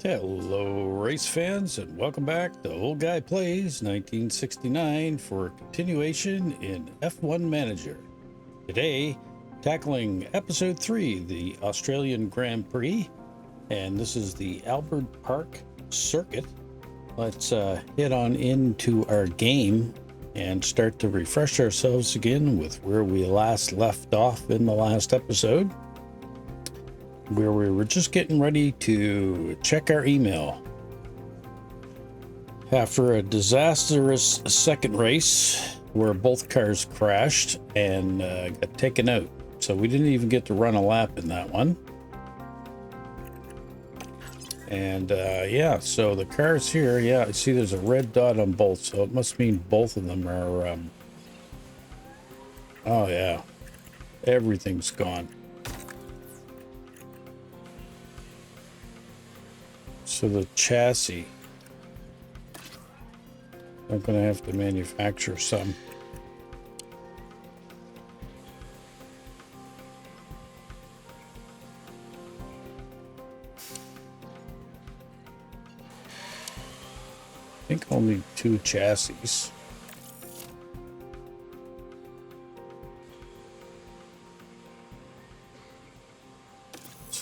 Hello, race fans, and welcome back to Old Guy Plays 1969 for a continuation in F1 Manager. Today, tackling episode 3, the Australian Grand Prix, and this is the Albert Park Circuit. Let's head on into our game and start to refresh ourselves again with where we last left off in the last episode, where we were just getting ready to check our email. After a disastrous second race where both cars crashed and got taken out. So we didn't even get to run a lap in that one. And yeah, so the cars here, yeah, I see there's a red dot on both. So it must mean both of them are, oh yeah, everything's gone. So the chassis, I'm going to have to manufacture some. I think I'll need 2 chassis. It's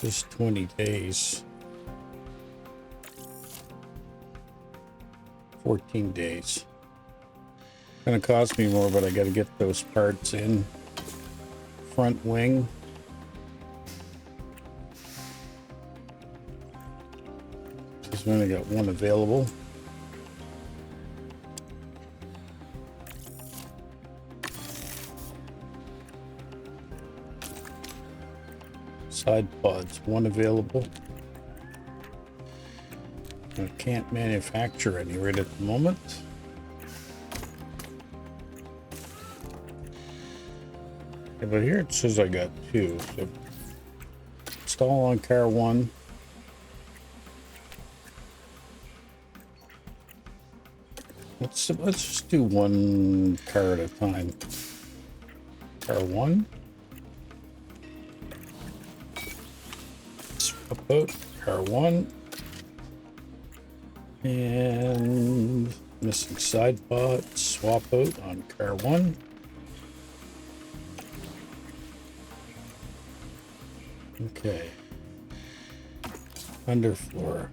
just 20 days. 14 days. Gonna cost me more, but I gotta get those parts in. Front wing. Just only got one available. Side pods, one available. I can't manufacture any right at the moment. Yeah, but here it says I got 2. So install on car 1. Let's just do one car at a time. Car 1. Swap out car 1. And missing side pod, swap out on car 1. Okay. Underfloor.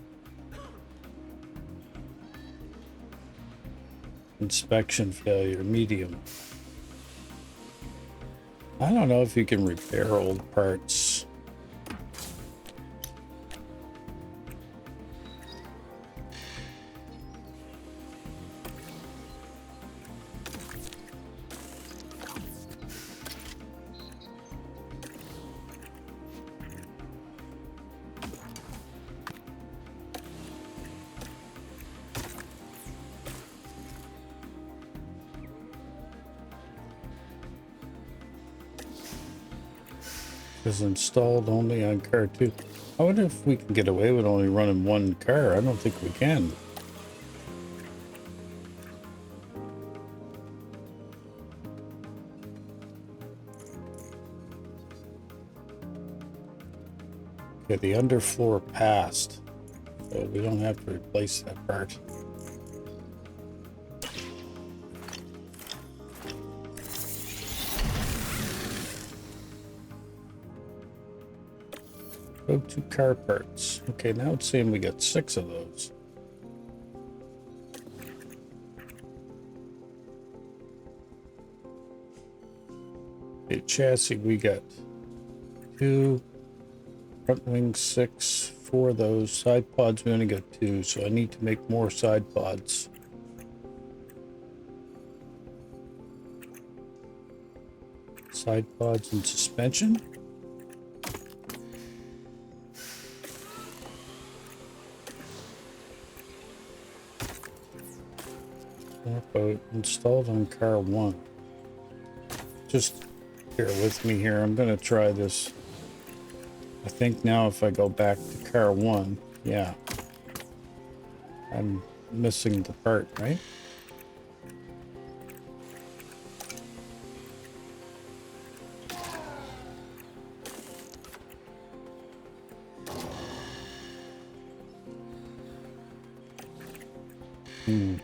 Inspection failure, medium. I don't know if you can repair old parts. Is installed only on car 2. I wonder if we can get away with only running one car. I don't think we can. Okay, the underfloor passed, so we don't have to replace that part. Go to car parts. Okay, now it's saying we got 6 of those. Okay, chassis, we got 2. Front wing 6, 4 of those. Side pods, we only got 2, so I need to make more side pods. Side pods and suspension. Installed on car 1. Just bear with me here. I'm going to try this. I think now if I go back to car 1, yeah, I'm missing the part, right? Hmm.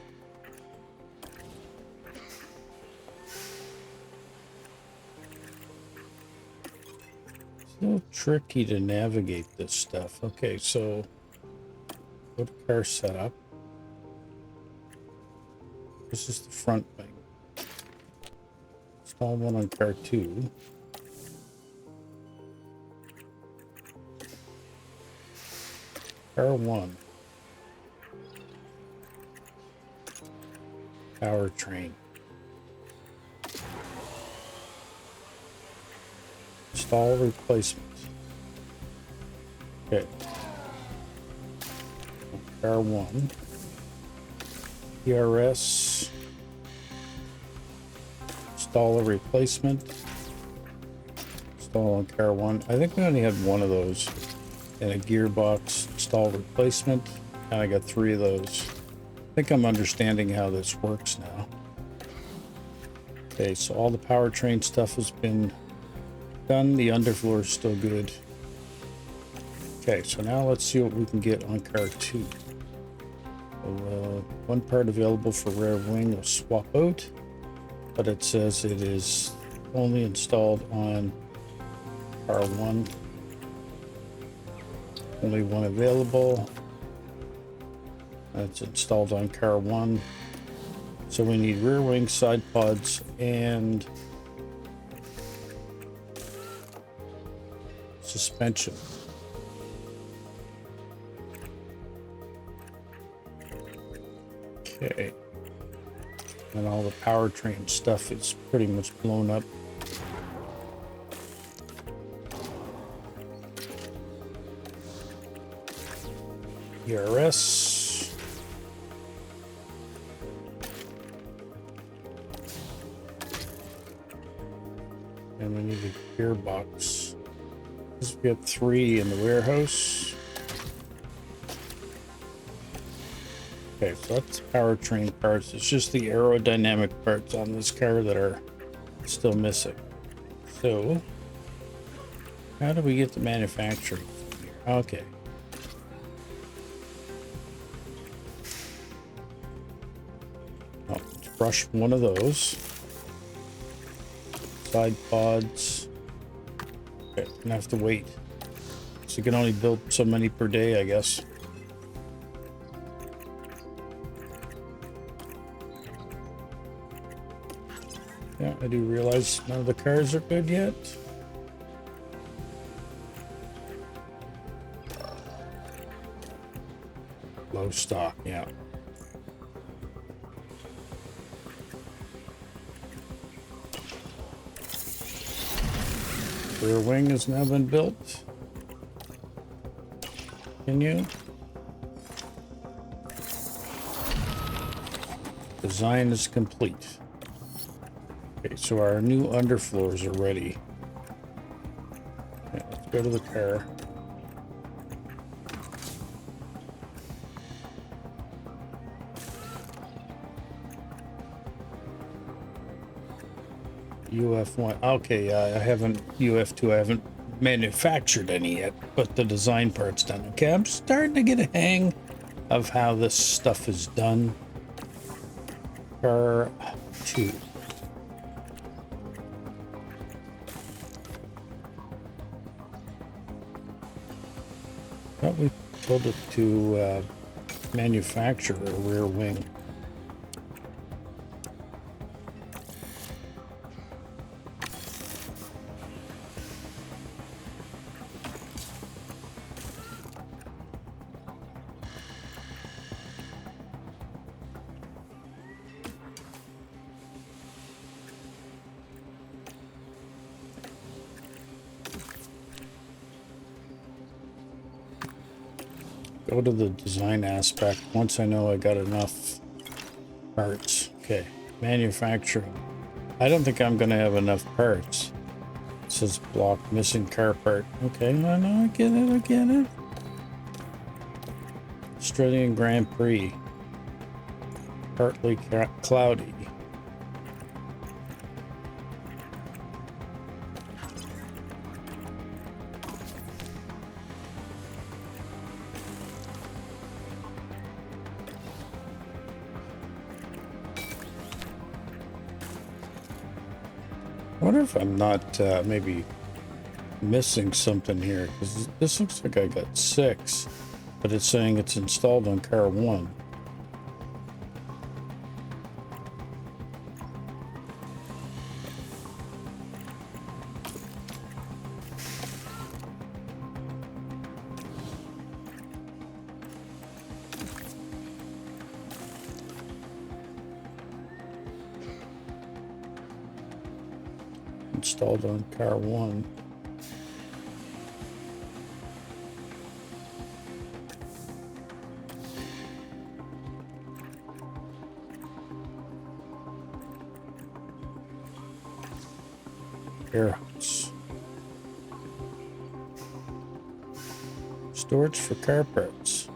It's a little tricky to navigate this stuff. Okay, so go to car setup. This is the front wing. Install one on car 2. Car 1. Powertrain. Install replacement. Okay. Car 1. PRS. Install a replacement. Install on car 1. I think we only had one of those. And a gearbox install replacement. And I got 3 of those. I think I'm understanding how this works now. Okay, so all the powertrain stuff has been done. The underfloor is still good. Okay, so now let's see what we can get on car 2. So, one part available for rear wing will swap out, but it says it is only installed on car 1. Only one available. That's installed on car 1. So we need rear wing, side pods, and suspension. Okay. And all the powertrain stuff is pretty much blown up. ERS. And we need a gearbox. We got 3 in the warehouse. Okay, so that's powertrain parts. It's just the aerodynamic parts on this car that are still missing. So, how do we get the manufacturing from here? Okay. Oh, let's brush one of those. Side pods. Okay, gonna have to wait. So you can only build so many per day, I guess. Yeah, I do realize none of the cars are good yet. Low stock, yeah. Rear wing has now been built. Continue. Design is complete. Okay, so our new underfloors are ready. Okay, let's go to the car. UF1. Okay, I haven't UF2. I haven't manufactured any yet, but the design part's done. Okay, I'm starting to get a hang of how this stuff is done. Car 2. Thought we told it to manufacture a rear wing. Go to the design aspect once I know I got enough parts. Okay, manufacturing. I don't think I'm gonna have enough parts. It says block missing car part. Okay, no, I get it, I get it. Australian Grand Prix. Partly cloudy. I wonder if I'm not maybe missing something here, because this looks like I got 6, but it's saying it's installed on car 1. Installed on car 1. Warehouse. Storage for car parts.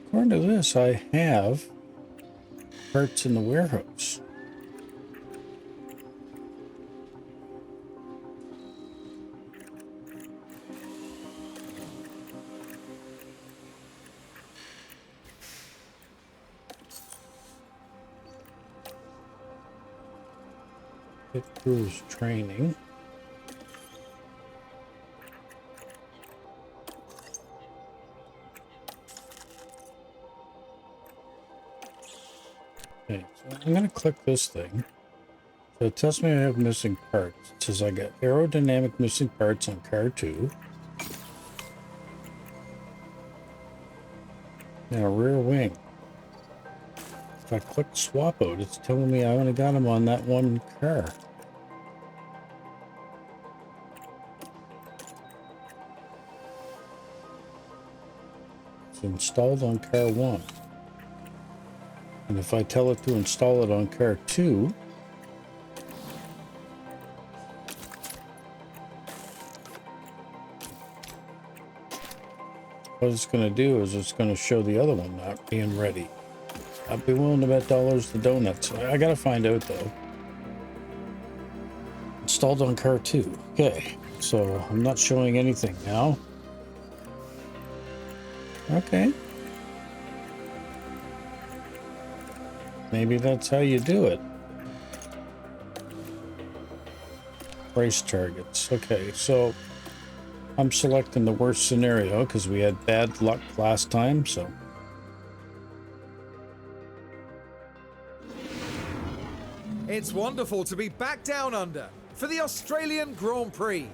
According to this, I have parts in the warehouse. Pit crews training. Okay, so I'm going to click this thing. So it tells me I have missing parts. It says I got aerodynamic missing parts on car 2. And a rear wing. If I click swap out, it's telling me I only got them on that one car. It's installed on car 1. And if I tell it to install it on car 2, what it's going to do is it's going to show the other one not being ready. I'd be willing to bet dollars to donuts. I got to find out though. Installed on car 2. Okay, so I'm not showing anything now. Okay. Maybe that's how you do it. Race targets. Okay, so I'm selecting the worst scenario because we had bad luck last time, so. It's wonderful to be back down under for the Australian Grand Prix.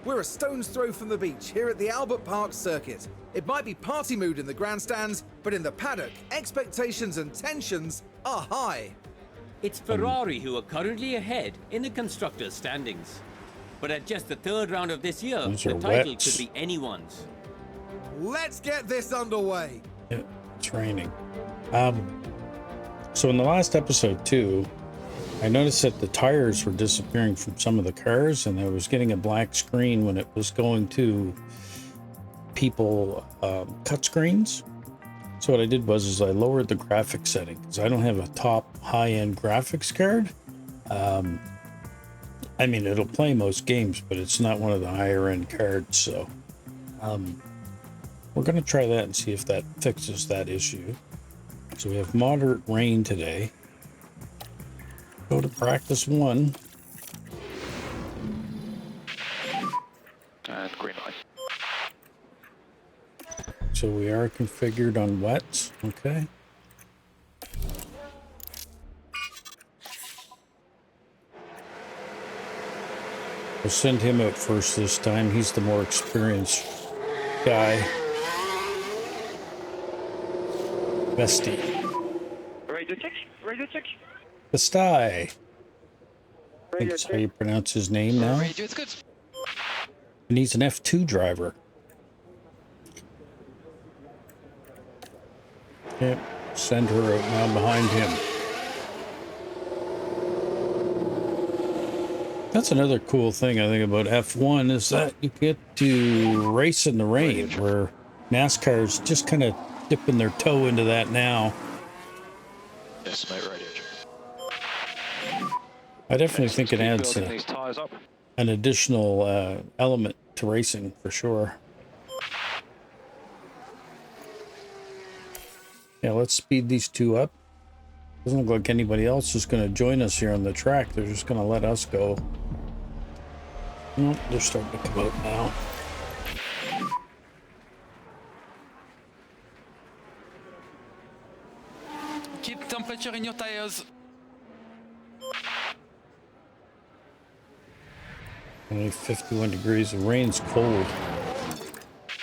We're a stone's throw from the beach here at the Albert Park circuit. It might be party mood in the grandstands, but in the paddock, expectations and tensions are high. It's Ferrari who are currently ahead in the constructors' standings. But at just the 3rd round of this year, Those the are title wets. could be anyone's. Let's get this underway. Yeah, it's raining. So in the last episode too, I noticed that the tires were disappearing from some of the cars, and I was getting a black screen when it was going to people cut screens. So what I did was I lowered the graphics setting because I don't have a top high-end graphics card. I mean, it'll play most games, but it's not one of the higher end cards. So we're going to try that and see if that fixes that issue. So we have moderate rain today. Go to practice 1. And green light. So we are configured on wets. Okay. We'll send him out first this time. He's the more experienced guy. Vesti. Radio check. Radio check. Vesti. I think that's how you pronounce his name now. Radio is good. And he's an F2 driver. Yep. Send her out now behind him. That's another cool thing I think about F1 is that you get to race in the rain, where NASCAR's just kind of dipping their toe into that now. Yes, mate, radio check. I definitely think it Keep adds building these tires up. an additional element to racing for sure. Yeah, let's speed these two up. Doesn't look like anybody else is going to join us here on the track. They're just going to let us go. Nope, they're starting to come out now. Keep temperature in your tires. Only 51 degrees. The rain's cold.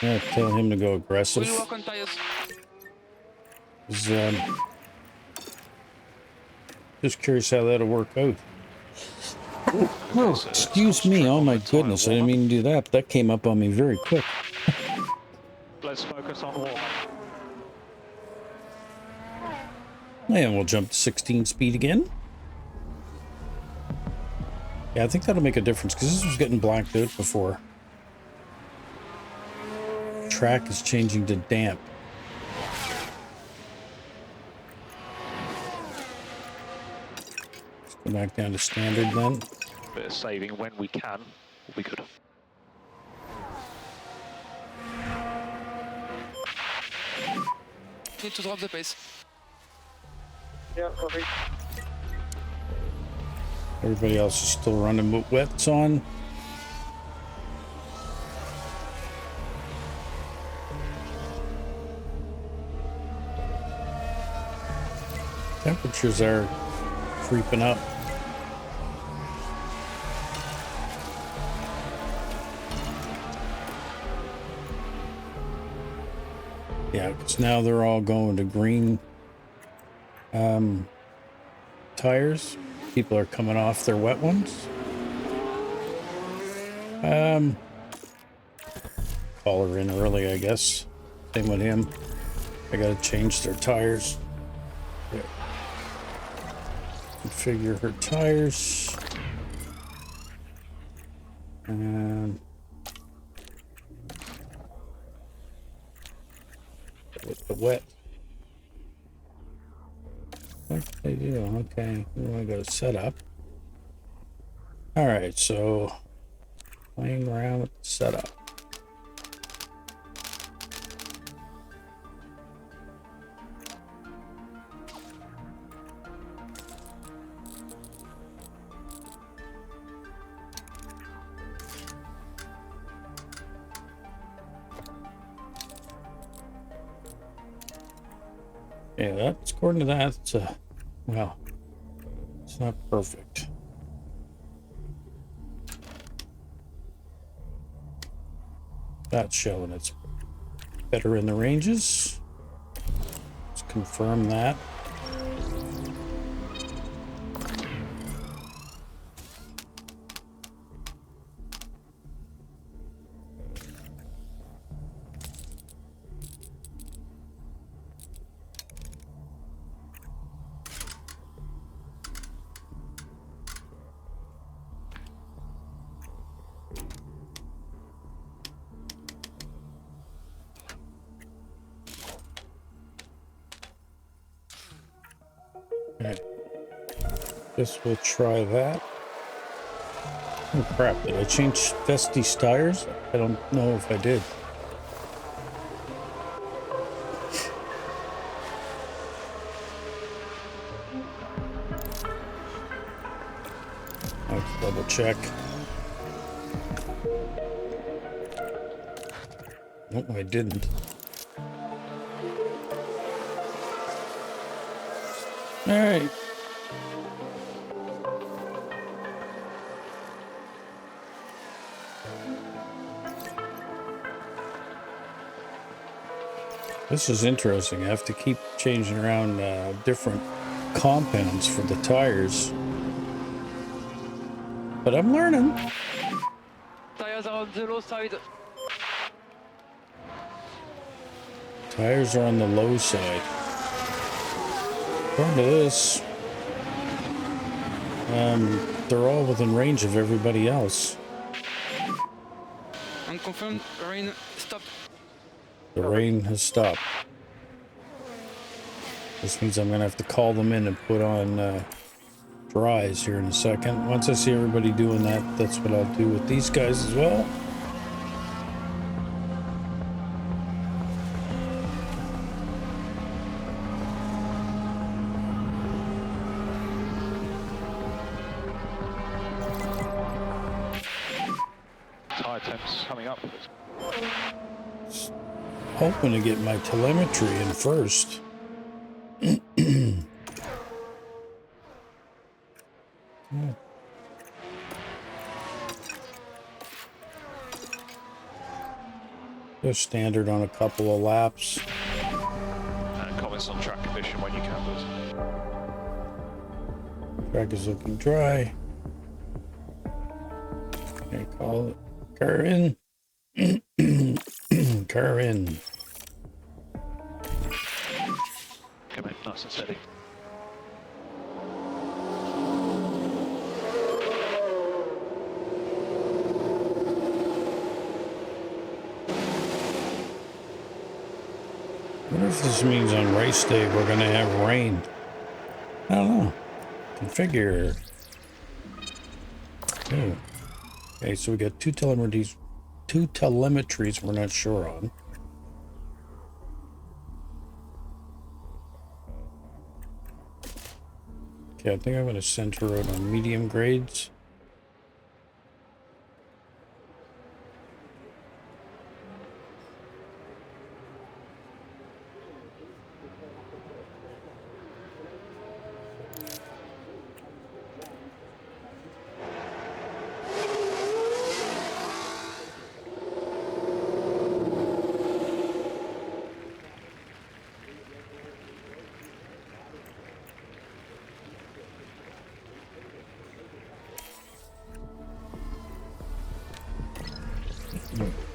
I'm going to tell him to go aggressive. Will you work on tires? Just curious how that'll work out. Oh, excuse me. Oh my goodness. I didn't mean to do that. But that came up on me very quick. Let's focus on warm. And we'll jump to 16 speed again. Yeah, I think that'll make a difference because this was getting blacked out before. Track is changing to damp. Let's go back down to standard then. Bit of saving when we can will be good. Need to drop the pace. Yeah, copy. Everybody else is still running with wets on. Temperatures are creeping up. Yeah, because now they're all going to green tires. People are coming off their wet ones. Call her in early, I guess. Same with him. I gotta change their tires. There. Configure her tires. And with the wet. What did they do? Okay, we want to go to setup. All right, so playing around with the setup. Yeah, that's according to that. It's well, it's not perfect. That's showing it's better in the ranges. Let's confirm that. Okay. Guess we'll try that. Oh crap, did I change Vesti's tires? I don't know if I did. Let's double check. Nope, I didn't. All right. This is interesting. I have to keep changing around different compounds for the tires. But I'm learning. Tires are on the low side. Tires are on the low side. According to this, they're all within range of everybody else. Unconfirmed, rain stopped. The rain has stopped. This means I'm going to have to call them in and put on dries here in a second. Once I see everybody doing that, that's what I'll do with these guys as well. high temps coming up. Hoping to get my telemetry in first. Go standard on a couple of laps. And comments on track condition when you can, please. Track is looking dry. Okay, call it. Car in. Car in. Come in, nice and steady. I wonder if this means on race day we're gonna have rain. I don't know. Configure. Oh. Okay, so we got two telemetries we're not sure on. Okay, I think I'm gonna center it on medium grades.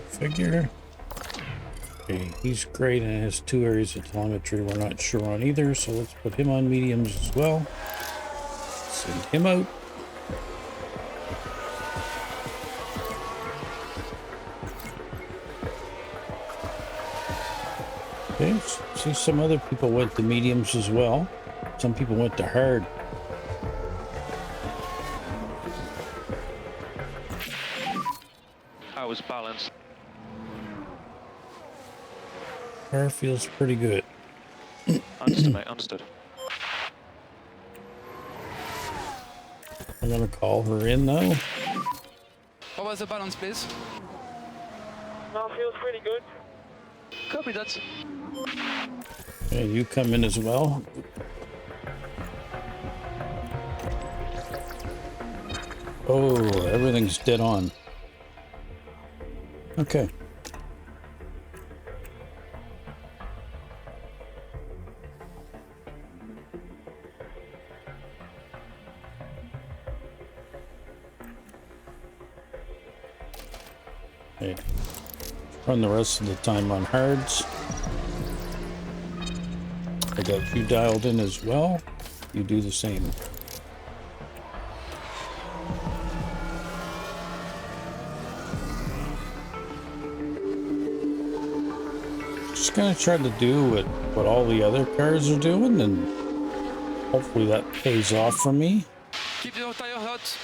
Figure. Okay, he's great and has two areas of telemetry we're not sure on either, so let's put him on mediums as well. Send him out. Okay, see some other people went to mediums as well. Some people went to hard. How was balanced? Car feels pretty good. Understood, mate, understood. I'm gonna call her in though. What was the balance, please? No, feels pretty good. Copy that. Okay, you come in as well. Oh, everything's dead on. Okay. Okay. Run the rest of the time on hards. I got you dialed in as well. You do the same. Just gonna try to do what all the other cars are doing, and hopefully that pays off for me. Keep your tire hot.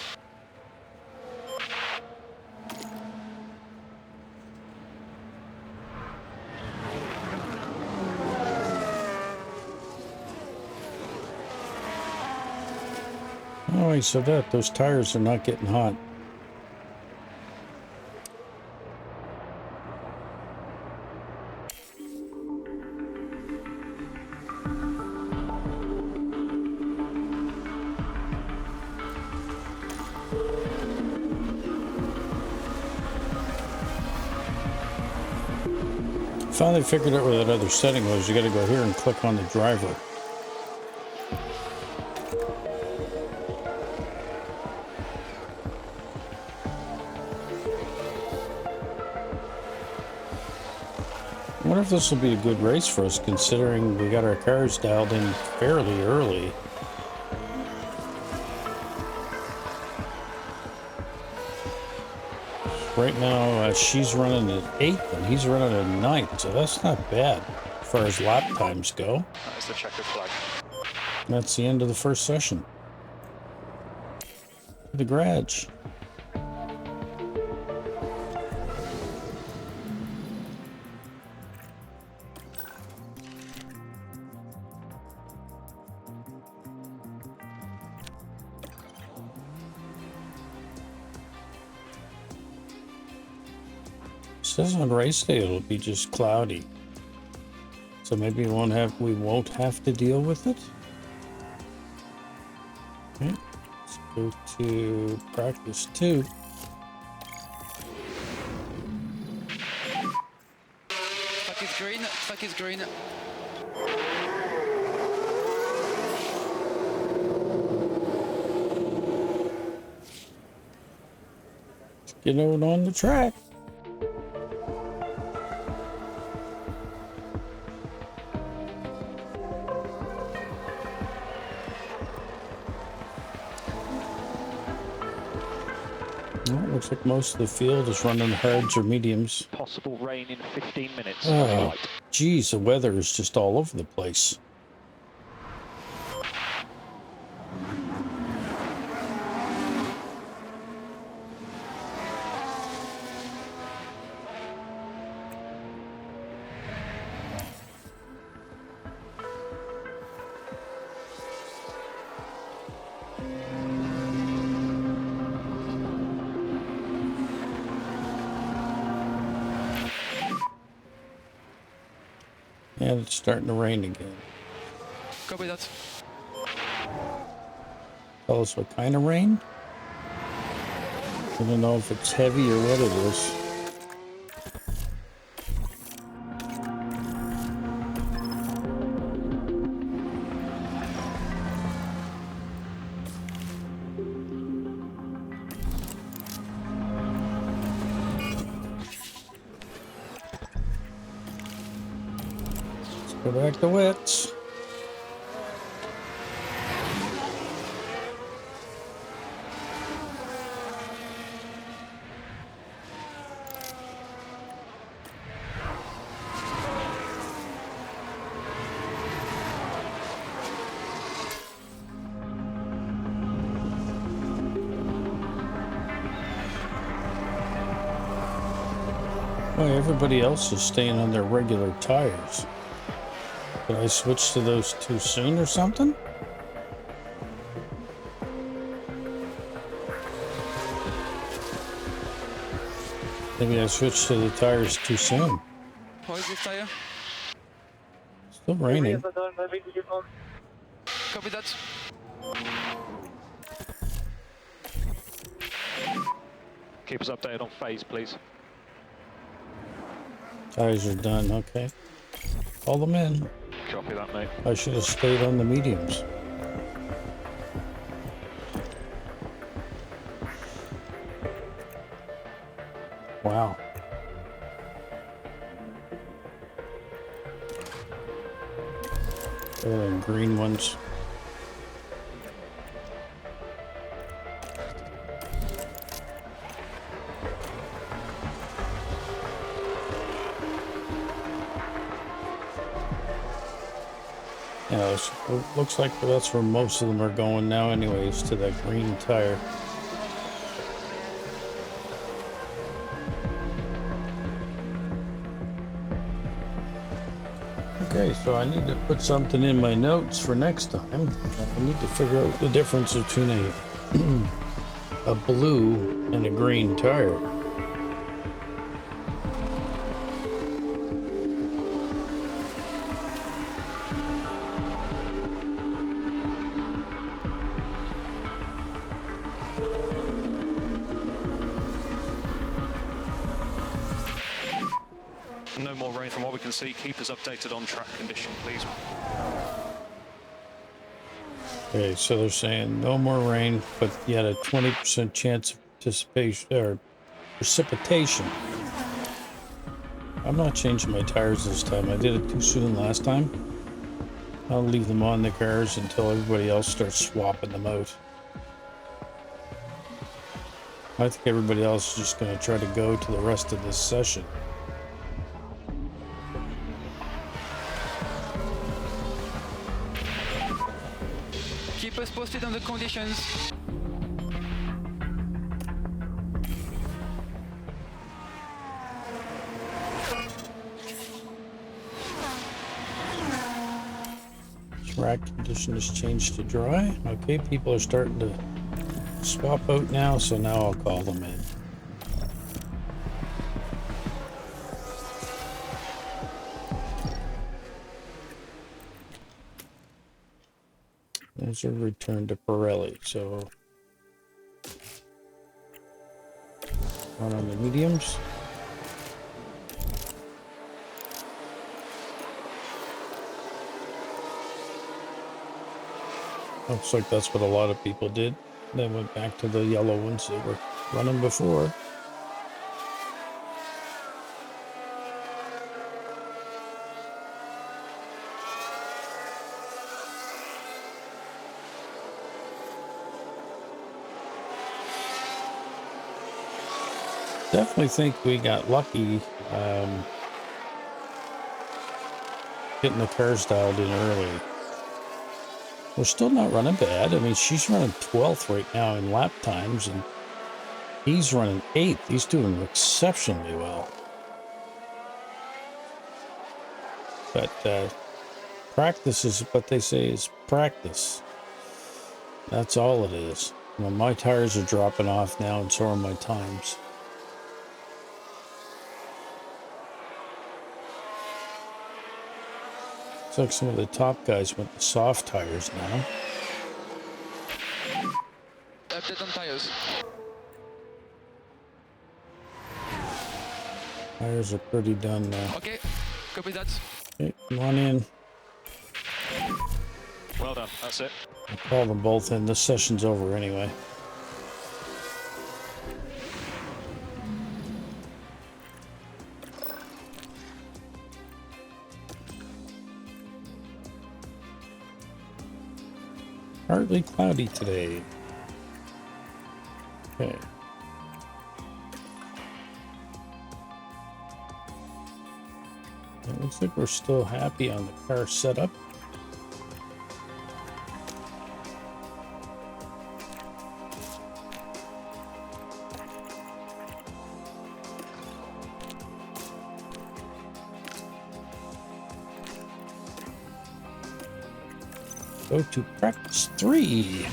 Oh, I said that. Those tires are not getting hot. Finally figured out where that other setting was. You got to go here and click on the driver. I wonder if this will be a good race for us, considering we got our cars dialed in fairly early. Right now, she's running at 8th and he's running at 9th, so that's not bad as far as lap times go. That is the checkered flag. And that's the end of the first session. The garage. says on race day it'll be just cloudy. So maybe we won't have to deal with it. Okay, let's go to practice 2. Track is green, track is green. Get out on the track. Well, it looks like most of the field is running hards or mediums. Possible rain in 15 minutes. Oh, geez, the weather is just all over the place. And it's starting to rain again. Copy that. Tell us what kind of rain? I don't know if it's heavy or what it is. Go back to wets. Boy, everybody else is staying on their regular tires. Did I switch to those too soon or something? Maybe I switched to the tires too soon. How is this tire? Still raining. Copy that. Keep us updated on phase, please. Tires are done, okay. Call them in. Copy that, mate. I should have stayed on the mediums. Wow. Green ones. Yeah, it looks like that's where most of them are going now anyways, to that green tire. Okay, so I need to put something in my notes for next time. I need to figure out the difference between a blue and a green tire. No more rain from what we can see. Keep us updated on track condition, please. Okay, so they're saying no more rain, but yet a 20% chance of participation or precipitation. I'm not changing my tires this time. I did it too soon last time. I'll leave them on the cars until everybody else starts swapping them out. I think everybody else is just going to try to go to the rest of this session. Keep us posted on the conditions. Track condition has changed to dry. Okay, people are starting to swap out now, so now I'll call them in. Those are returned to Pirelli, so one on the mediums. Looks like that's what a lot of people did. They went back to the yellow ones that were running before. Definitely think we got lucky getting the cars dialed in early. We're still not running bad. I mean, she's running 12th right now in lap times, and he's running 8th. He's doing exceptionally well. But practice is what they say is practice. That's all it is. Well, my tires are dropping off now, and so are my times. Looks like some of the top guys went to soft tires now. Update on tires. Tires are pretty done now. Okay, copy that. Okay, come on in. Well done, that's it. I'll call them both in. This session's over anyway. Partly cloudy today. Okay. It looks like we're still happy on the car setup. Go to practice 3.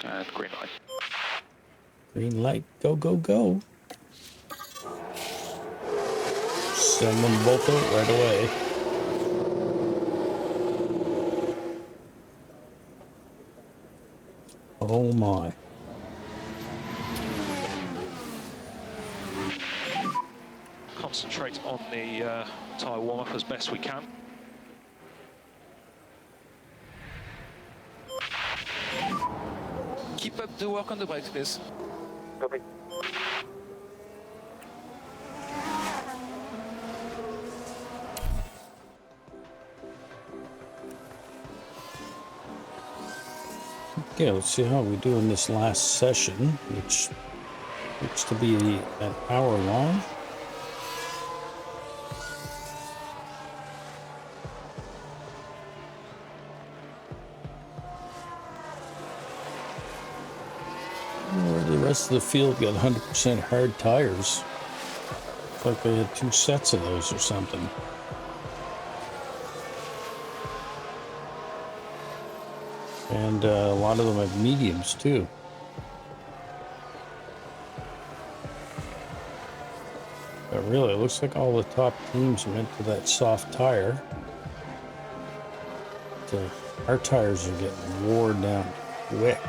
And green light. Green light, go, go, go. Send them both out right away. Oh my. Concentrate on the tyre warm-up as best we can. Keep up the work on the brakes, please. Copy. Okay, let's see how we do in this last session, which looks to be an hour long. Where the rest of the field got 100% hard tires. Looks like they had 2 sets of those or something. And a lot of them have mediums too. But really, it looks like all the top teams went to that soft tire. So our tires are getting worn down quick.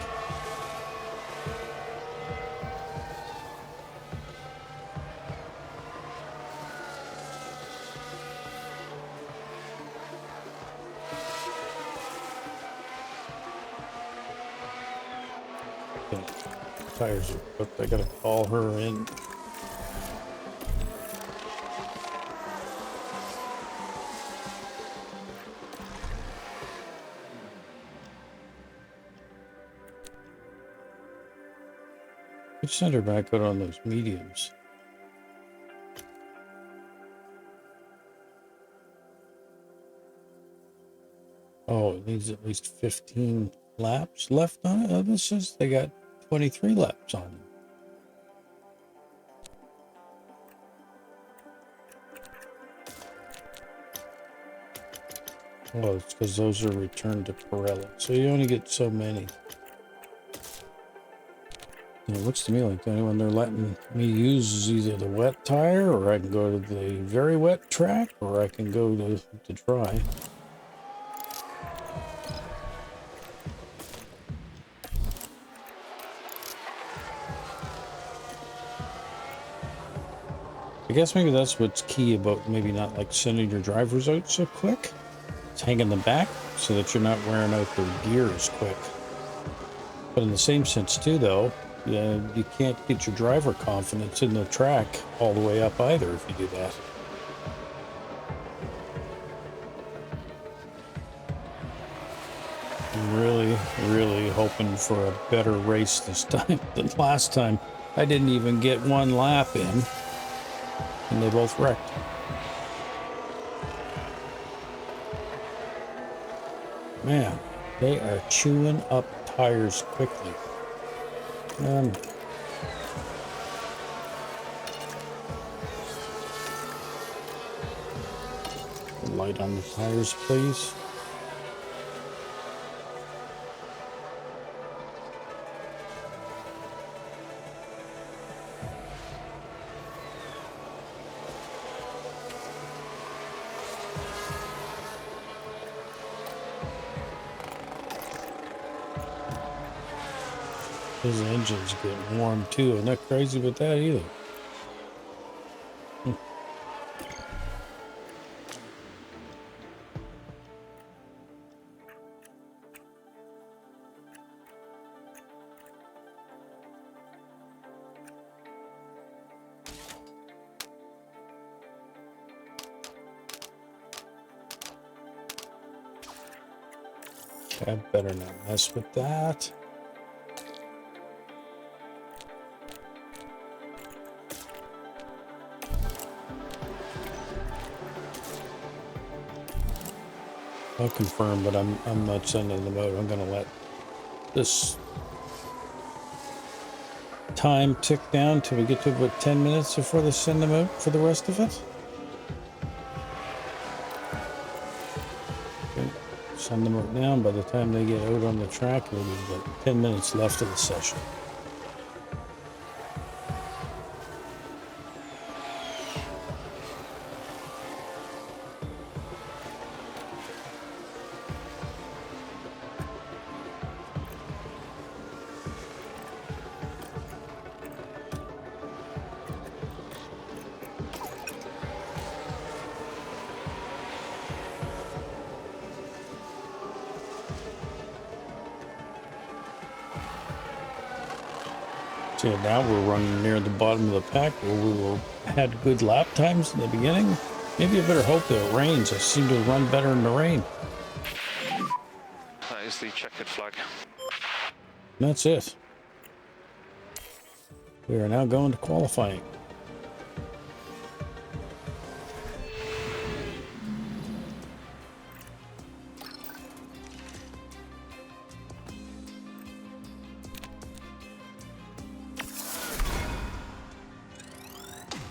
Tires are cooked. I gotta call her in. We send her back out on those mediums. Oh, it needs at least 15 laps left on it. Oh, this says they got 23 laps on them. Well, it's because those are returned to Pirelli, so you only get so many. It looks to me like the only one they're letting me use is either the wet tire, or I can go to the very wet track, or I can go to dry. guess maybe that's what's key about maybe not like sending your drivers out so quick. It's hanging them back so that you're not wearing out their gears quick. But in the same sense too, though, you can't get your driver confidence in the track all the way up either if you do that. I'm really, really hoping for a better race this time than last time. I didn't even get one lap in, and they both wrecked. Man, they are chewing up tires quickly. Light on the tires, please. His engine's getting warm too. I'm not crazy with that either. I better not mess with that. I'll confirm, but I'm not sending them out. I'm gonna let this time tick down till we get to about 10 minutes before they send them out for the rest of it. Okay. Send them out now. By the time they get out on the track, it'll be about 10 minutes left of the session. So now we're running near the bottom of the pack where had good lap times in the beginning. Maybe I better hope that it rains. I seem to run better in the rain. That is the checkered flag. And that's it. We are now going to qualifying.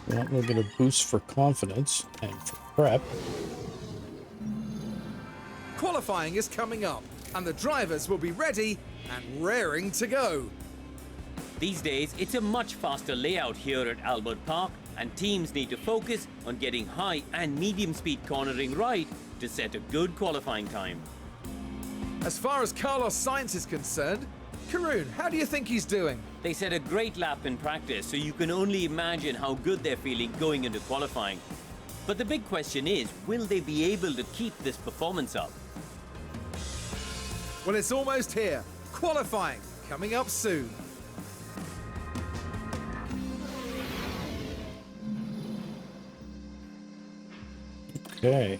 Want a little bit of boost for confidence and for prep. Qualifying is coming up, and the drivers will be ready and raring to go. These days, it's a much faster layout here at Albert Park, and teams need to focus on getting high and medium speed cornering right to set a good qualifying time. As far as Carlos Sainz is concerned, Karun, how do you think he's doing? They set a great lap in practice, so you can only imagine how good they're feeling going into qualifying. But the big question is, will they be able to keep this performance up? Well, it's almost here. Qualifying coming up soon. Okay.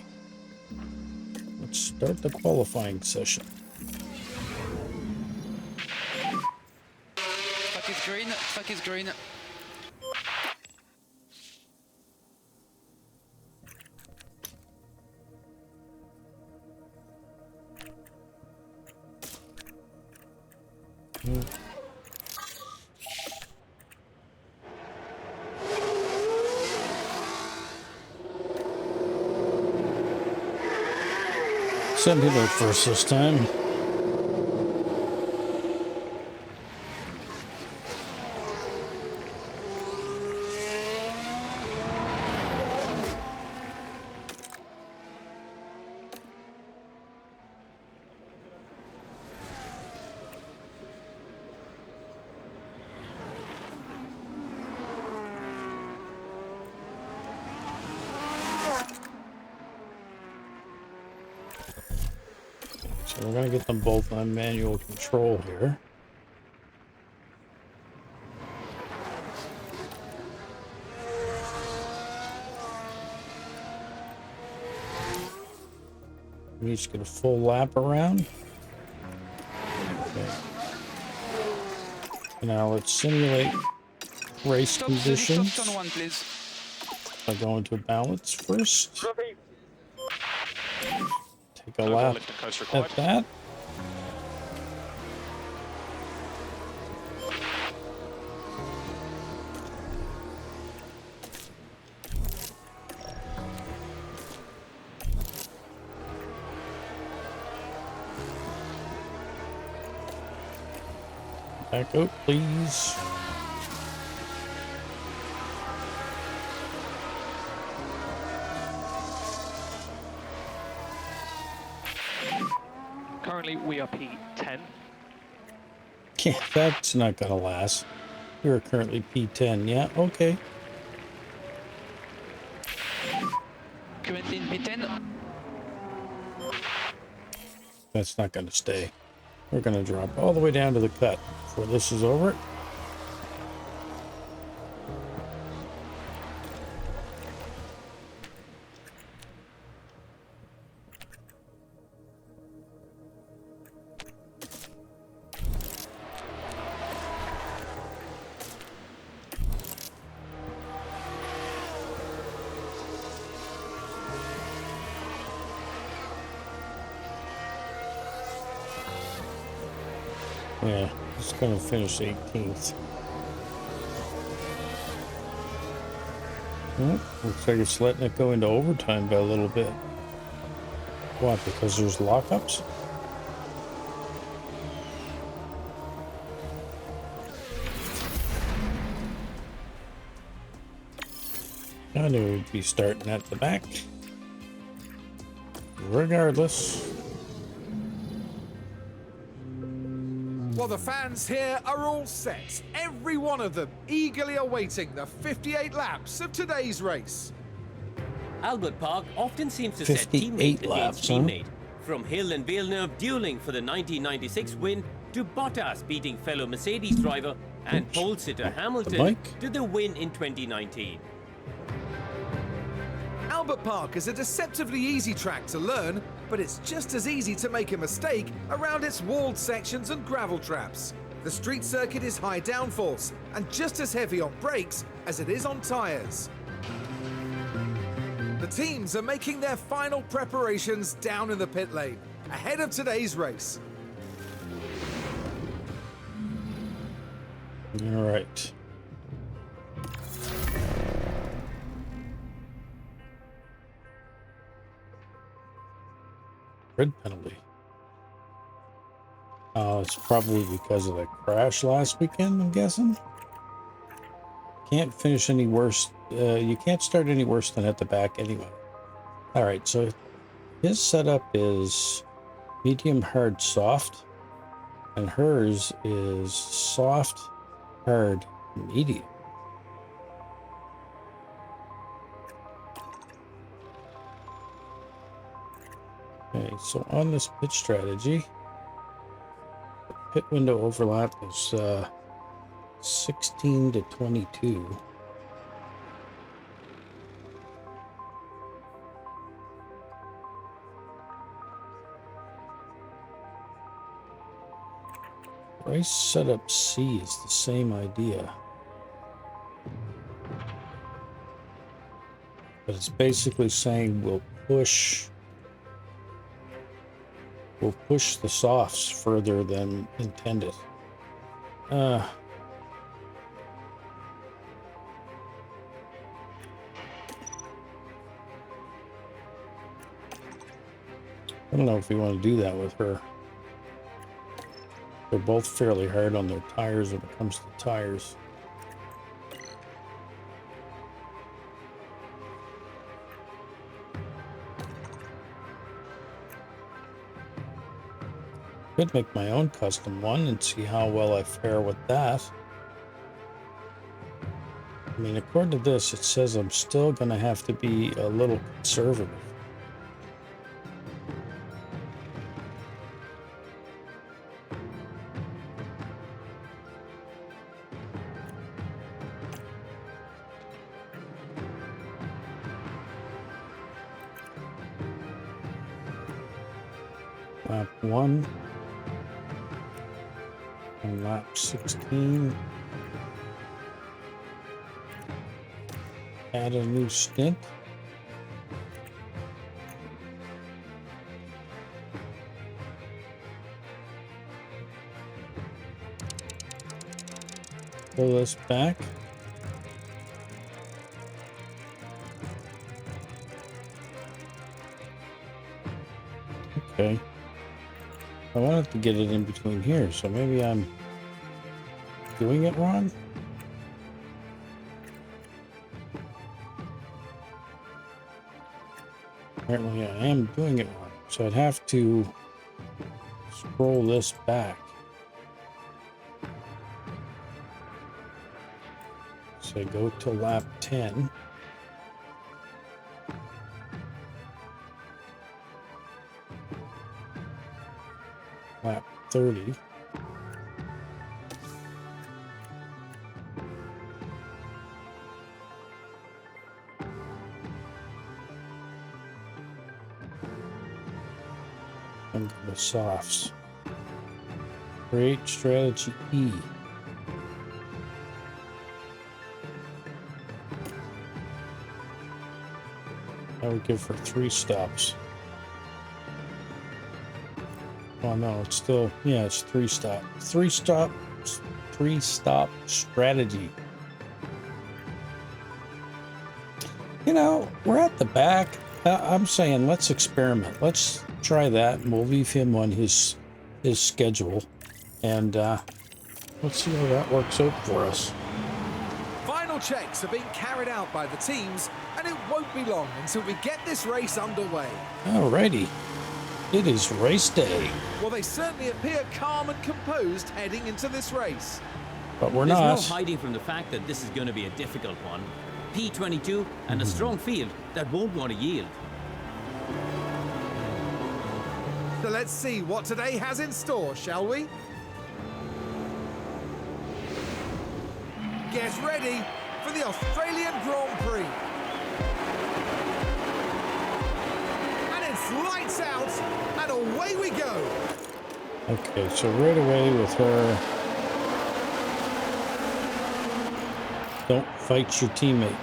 Let's start the qualifying session. Track is green, track is green. Send him out first this time. we're going to get them both on manual control here. We each get a full lap around. Okay. Now let's simulate race Stop conditions turn one, please. by going to balance first. Take a Overall lap lift and coast required. at that. Back out, please. Currently, we are P10. Yeah, that's not gonna last. We're currently P10. Yeah, okay. Currently in P10. That's not gonna stay. We're gonna drop all the way down to the cut before this is over. Yeah, it's gonna finish 18th. Oh, looks like it's letting it go into overtime by a little bit. What, because there's lockups? I knew we'd be starting at the back. Regardless. Well, the fans here are all set, every one of them eagerly awaiting the 58 laps of today's race. Albert Park often seems to set teammate 58 against laps, huh? teammate. From Hill and Villeneuve dueling for the 1996 win, to Bottas beating fellow Mercedes driver and pole sitter Hamilton mic. to the win in 2019. Albert Park is a deceptively easy track to learn, but it's just as easy to make a mistake around its walled sections and gravel traps. The street circuit is high downforce and just as heavy on brakes as it is on tyres. The teams are making their final preparations down in the pit lane, ahead of today's race. All right. Red penalty. Oh, it's probably because of the crash last weekend, I'm guessing. Can't finish any worse. You can't start any worse than at the back anyway. All right, so his setup is medium, hard, soft, and hers is soft, hard, medium. Okay, so on this pit strategy, the pit window overlap is 16 to 22. Race setup C is the same idea. But it's basically saying we'll push the softs further than intended. I don't know if we want to do that with her. They're both fairly hard on their tires when it comes to tires. Could make my own custom one and see how well I fare with that. I mean, according to this, it says I'm still going to have to be a little conservative. Lap 1. And lap 16. Add a new stint. Pull this back. Okay. I wanted to get it in between here, so maybe I'm doing it wrong. Apparently I am doing it wrong, so I'd have to scroll this back. So go to lap 10. Lap 30. And go to softs. Create strategy E. I would give her 3 stops. Oh no, it's still, yeah, it's 3 stop. 3 stop strategy. You know, we're at the back. I'm saying let's experiment. Let's try that, and we'll leave him on his schedule, and let's see how that works out for us. Final checks are being carried out by the teams, and it won't be long until we get this race underway. Alrighty, it is race day, Well, they certainly appear calm and composed heading into this race. but we're There's not. no hiding from the fact that this is going to be a difficult one. P22 and a strong field that won't want to yield. So let's see what today has in store, shall we? Get ready for the Australian Grand Prix. And it's lights out, and away we go. Okay, so right away with her, don't fight your teammate.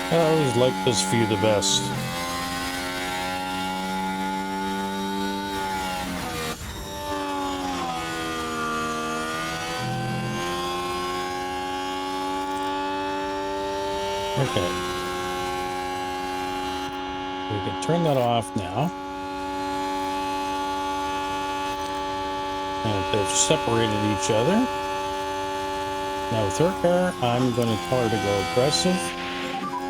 I always like this view the best. Okay. We can turn that off now. And they've separated each other. Now with her car, I'm going to tell her to go aggressive.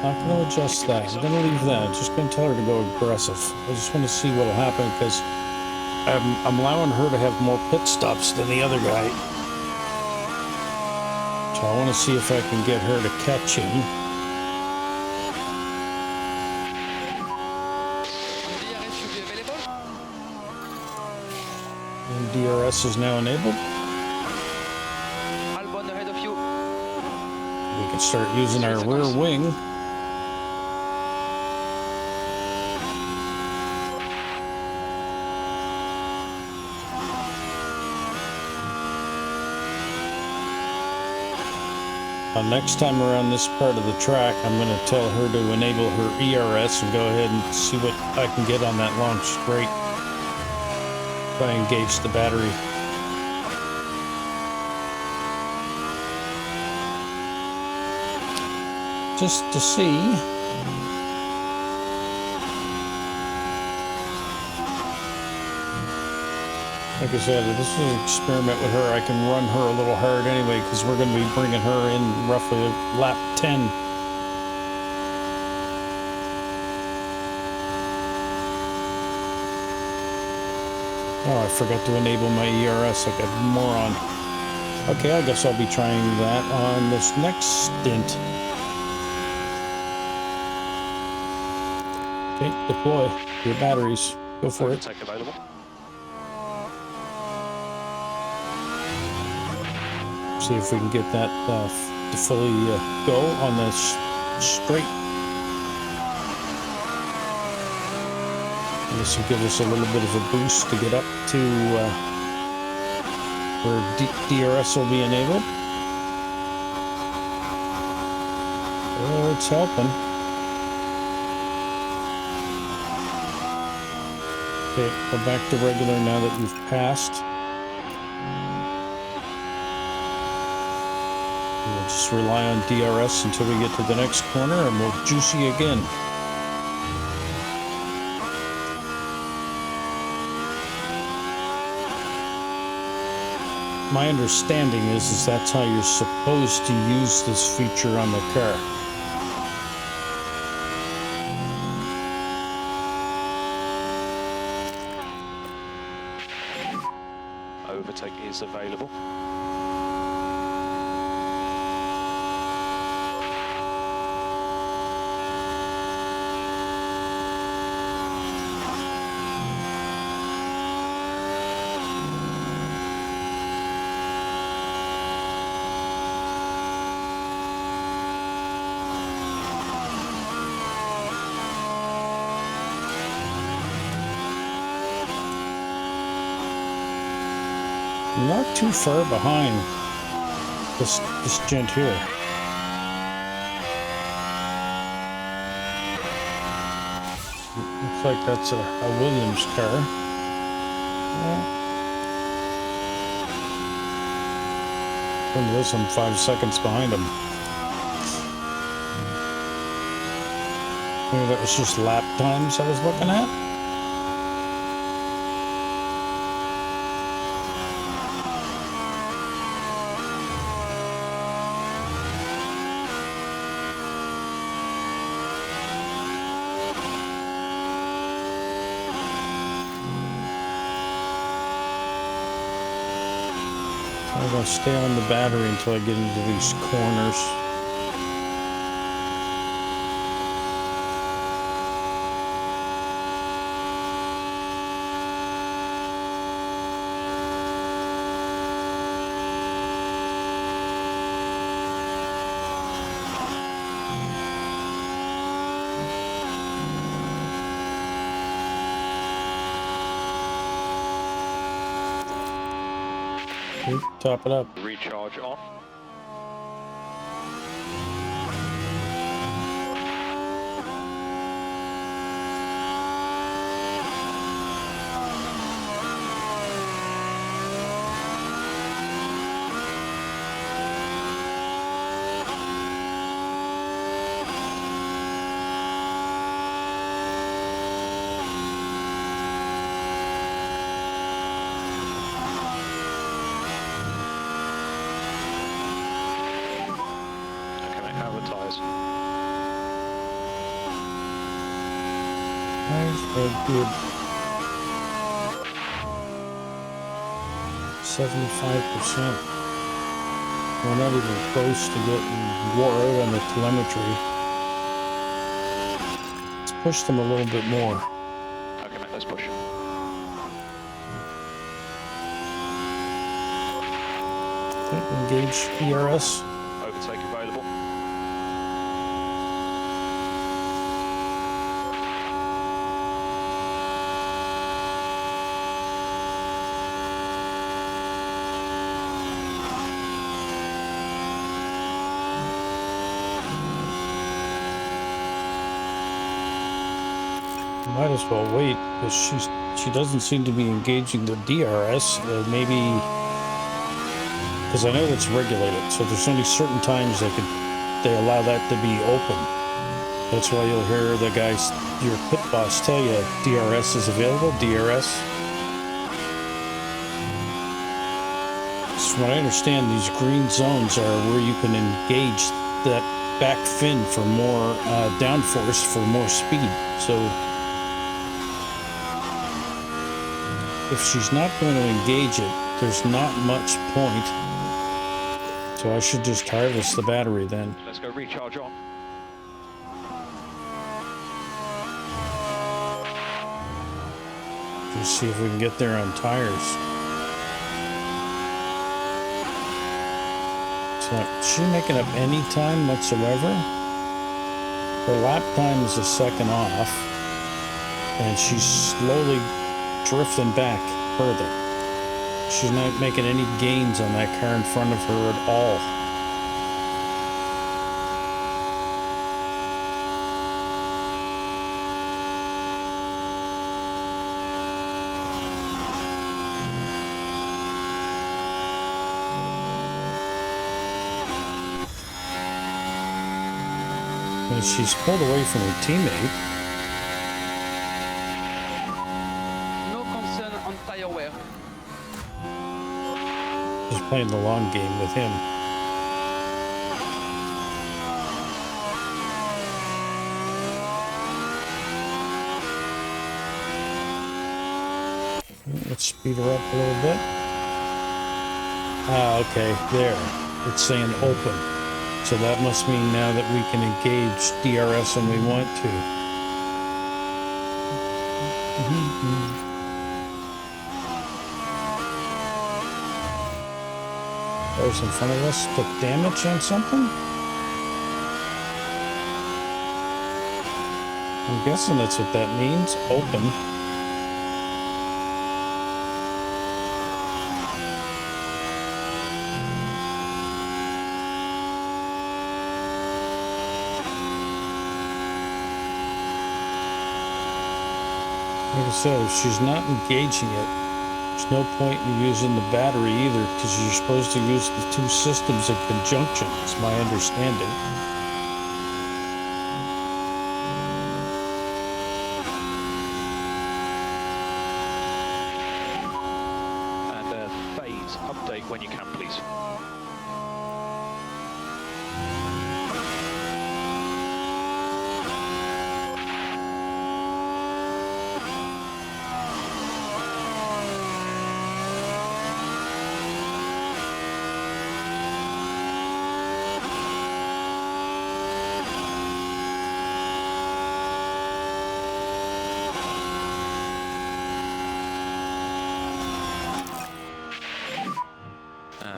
Not going to adjust that. I'm going to leave that. Just going to tell her to go aggressive. I just want to see what will happen because I'm allowing her to have more pit stops than the other guy. So I want to see if I can get her to catch him. DRS should be available. And DRS is now enabled. Albon ahead of you. We can start using our rear wing. Next time around this part of the track, I'm going to tell her to enable her ERS and go ahead and see what I can get on that launch straight. Try and engage the battery. Just to see. Like I said, this is an experiment with her. I can run her a little hard anyway because we're going to be bringing her in roughly lap 10. Oh, I forgot to enable my ERS like a moron. Okay, I guess I'll be trying that on this next stint. Okay, deploy your batteries. Go for it. Overtake available. See if we can get that to fully go on this straight. This will give us a little bit of a boost to get up to where DRS will be enabled. Oh, it's helping. Okay, go back to regular now that you've passed. We'll just rely on DRS until we get to the next corner and we'll juice you again. My understanding is that's how you're supposed to use this feature on the car. Overtake is available. Not too far behind this gent here. Looks like that's a Williams car. According to this, I'm 5 seconds behind him. Maybe that was just lap times I was looking at. I'm going to stay on the battery until I get into these corners. Okay, top it up. Recharge on. Advertise. Nice, very good. 75%. We're not even close to getting wore out on the telemetry. Let's push them a little bit more. Okay, mate, let's push. Okay, engage ERS. Overtake available. Might as well wait because she doesn't seem to be engaging the DRS. Maybe because I know that's regulated, so there's only certain times they allow that to be open. That's why you'll hear the guys, your pit boss, tell you DRS is available. DRS. So from what I understand, these green zones are where you can engage that back fin for more downforce, for more speed. So if she's not going to engage it, there's not much point. So I should just harvest the battery then. Let's go recharge on. Just see if we can get there on tires. So she's making up any time whatsoever. Her lap time is a second off, and she's slowly drifting back further. She's not making any gains on that car in front of her at all. And she's pulled away from her teammate. No concern on tire wear. Just playing the long game with him. Let's speed her up a little bit. Ah, okay, there. It's saying open. So that must mean now that we can engage DRS when we want to. Those in front of us took damage on something? I'm guessing that's what that means. Open. Like I said, if she's not engaging it, there's no point in using the battery either, because you're supposed to use the two systems in conjunction, is my understanding. And phase update when you can, please.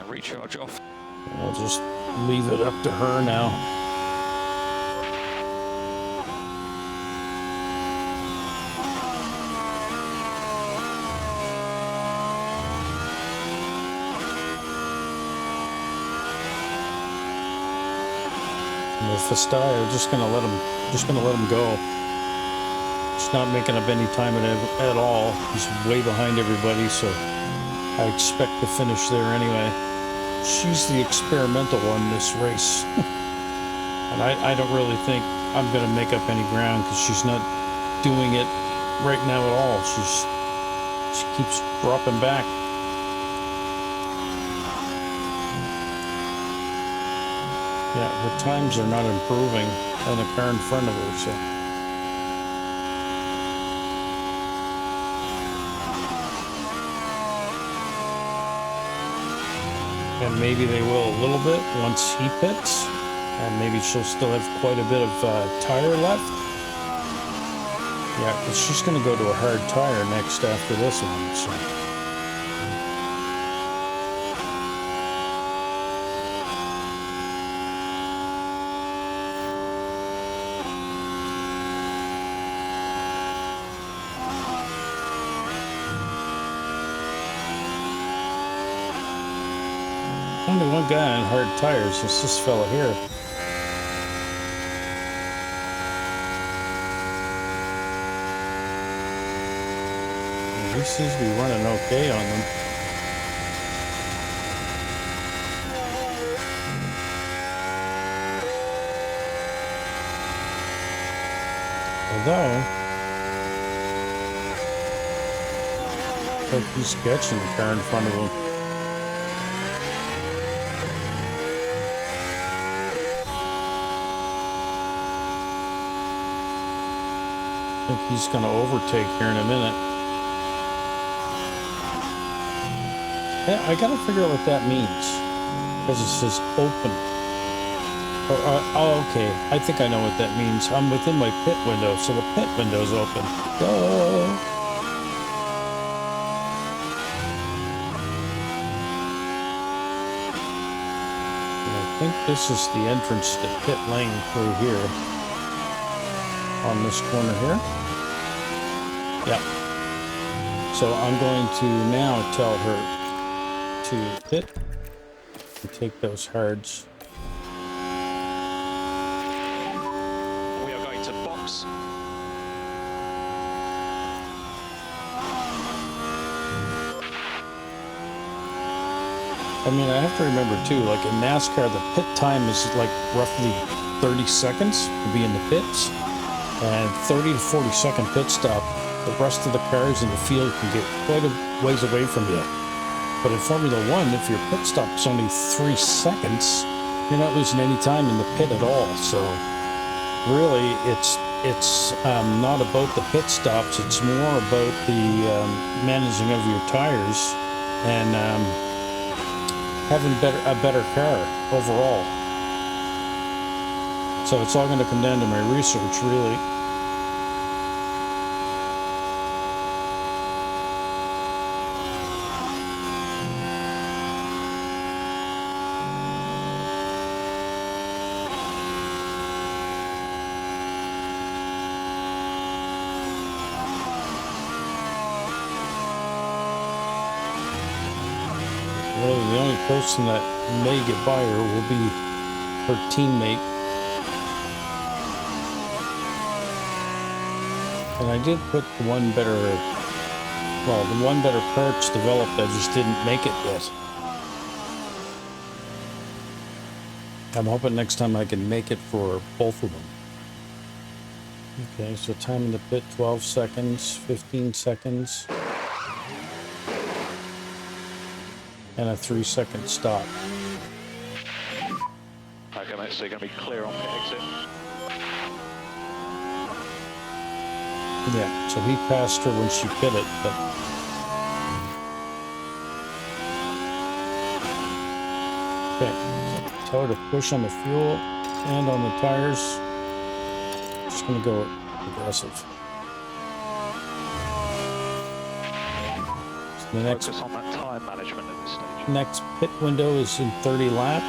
Recharge off. I'll just leave it up to her now. And with Fastaya, just gonna let him go. He's not making up any time at all. He's way behind everybody, so I expect to finish there anyway. She's the experimental one in this race. And I don't really think I'm going to make up any ground because she's not doing it right now at all. She keeps dropping back. Yeah, her times are not improving on the car in front of her, so. And maybe they will a little bit once he pits, and maybe she'll still have quite a bit of tire left. Yeah, because she's going to go to a hard tire next after this one, so. Only one guy on hard tires. It's this fella here. And he seems to be running okay on them. Although, I think he's catching the car in front of him. I think he's going to overtake here in a minute. I gotta figure out what that means. Because it says open. Oh, okay. I think I know what that means. I'm within my pit window, so the pit window's open. Go! I think this is the entrance to pit lane through here. On this corner here. Yep. So I'm going to now tell her to pit and take those hards. We are going to box. I mean, I have to remember too, like in NASCAR, the pit time is like roughly 30 seconds to be in the pits, and 30 to 40 second pit stop. The rest of the cars in the field can get quite a ways away from you. But in Formula One, if your pit stop is only 3 seconds, you're not losing any time in the pit at all. So really, it's not about the pit stops. It's more about the managing of your tires and having a better car overall. So it's all going to come down to my research, really. Really, the only person that may get by her will be her teammate. And I did put the one better parts developed, I just didn't make it yet. I'm hoping next time I can make it for both of them. Okay, so time in the pit, 12 seconds, 15 seconds. And a 3-second stop. Okay, mate, so you're going to be clear on pit exit. Yeah, so he passed her when she pitted, but... Okay, so tell her to push on the fuel and on the tires. Just gonna go aggressive. So the next... Focus on that time management at this stage. Next pit window is in 30 lap,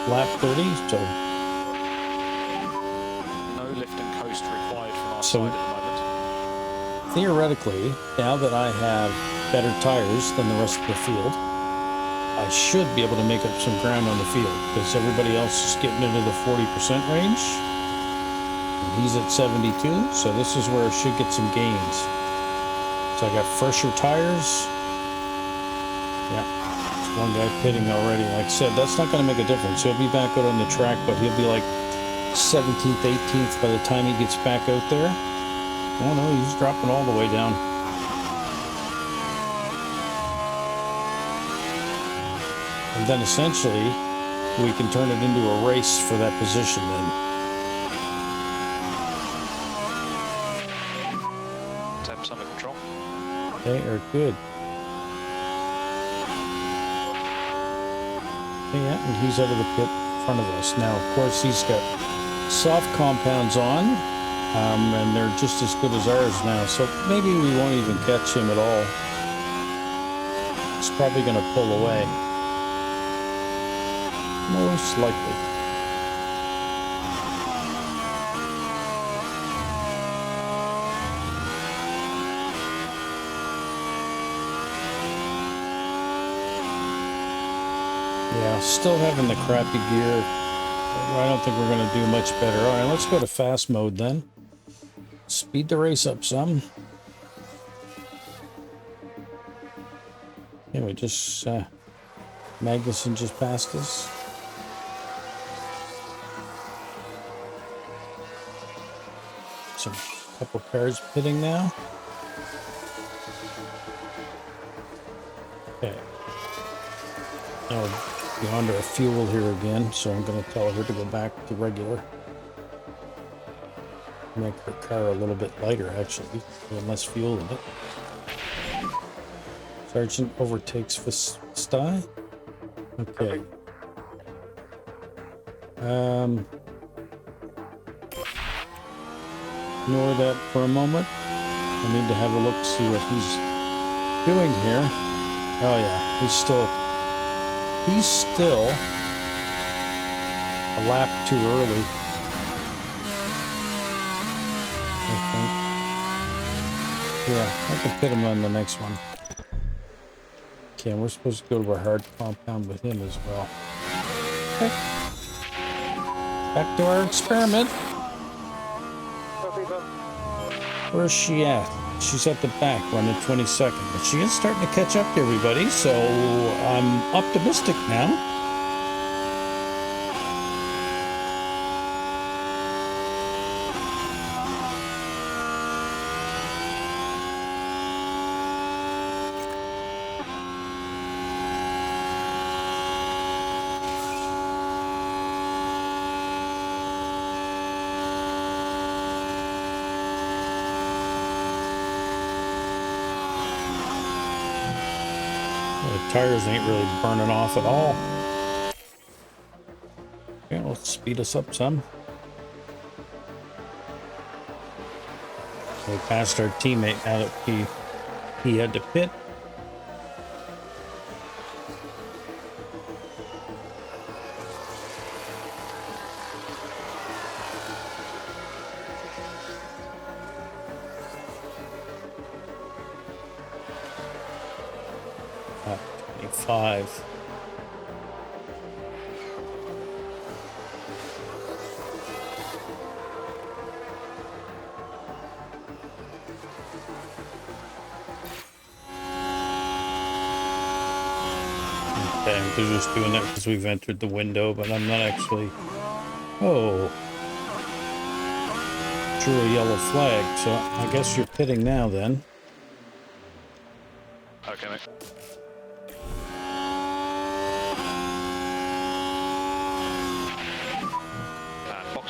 lap 30, so... No lift and coast required from our So- side at the moment. Theoretically, now that I have better tires than the rest of the field, I should be able to make up some ground on the field, because everybody else is getting into the 40% range, and he's at 72, so this is where I should get some gains. So I got fresher tires. Yeah. One guy pitting already. Like I said, that's not going to make a difference. He'll be back out on the track, but he'll be like 17th, 18th by the time he gets back out there. Oh no, he's dropping all the way down. And then essentially, we can turn it into a race for that position then. Temps under control. They are good. Yeah, and he's out of the pit in front of us. Now, of course, he's got soft compounds on, and they're just as good as ours now, so maybe we won't even catch him at all. He's probably going to pull away. Most likely. Yeah, still having the crappy gear. I don't think we're going to do much better. All right, let's go to fast mode then. Speed the race up some. Yeah, we just... Magnussen just passed us. Some couple cars pitting now. Okay. Now we're under a fuel here again, so I'm going to tell her to go back to regular. Make her car a little bit lighter, actually, with less fuel in it. So Sargent overtakes Sty. Okay. Ignore that for a moment. I need to have a look, see what he's doing here. Oh yeah, he's still a lap too early, I think. Yeah, I can pit him on the next one. Okay, and we're supposed to go to a hard compound with him as well. Okay. Back to our experiment. Where's she at? She's at the back, running 22nd. But she is starting to catch up to everybody, so I'm optimistic now. The tires ain't really burning off at all. Okay, let's speed us up some. We passed our teammate now that he had to pit. Lap 25. Okay, they're just doing that because we've entered the window, but I'm not actually... Oh. Drew a yellow flag, so I guess you're pitting now then. Okay, mate.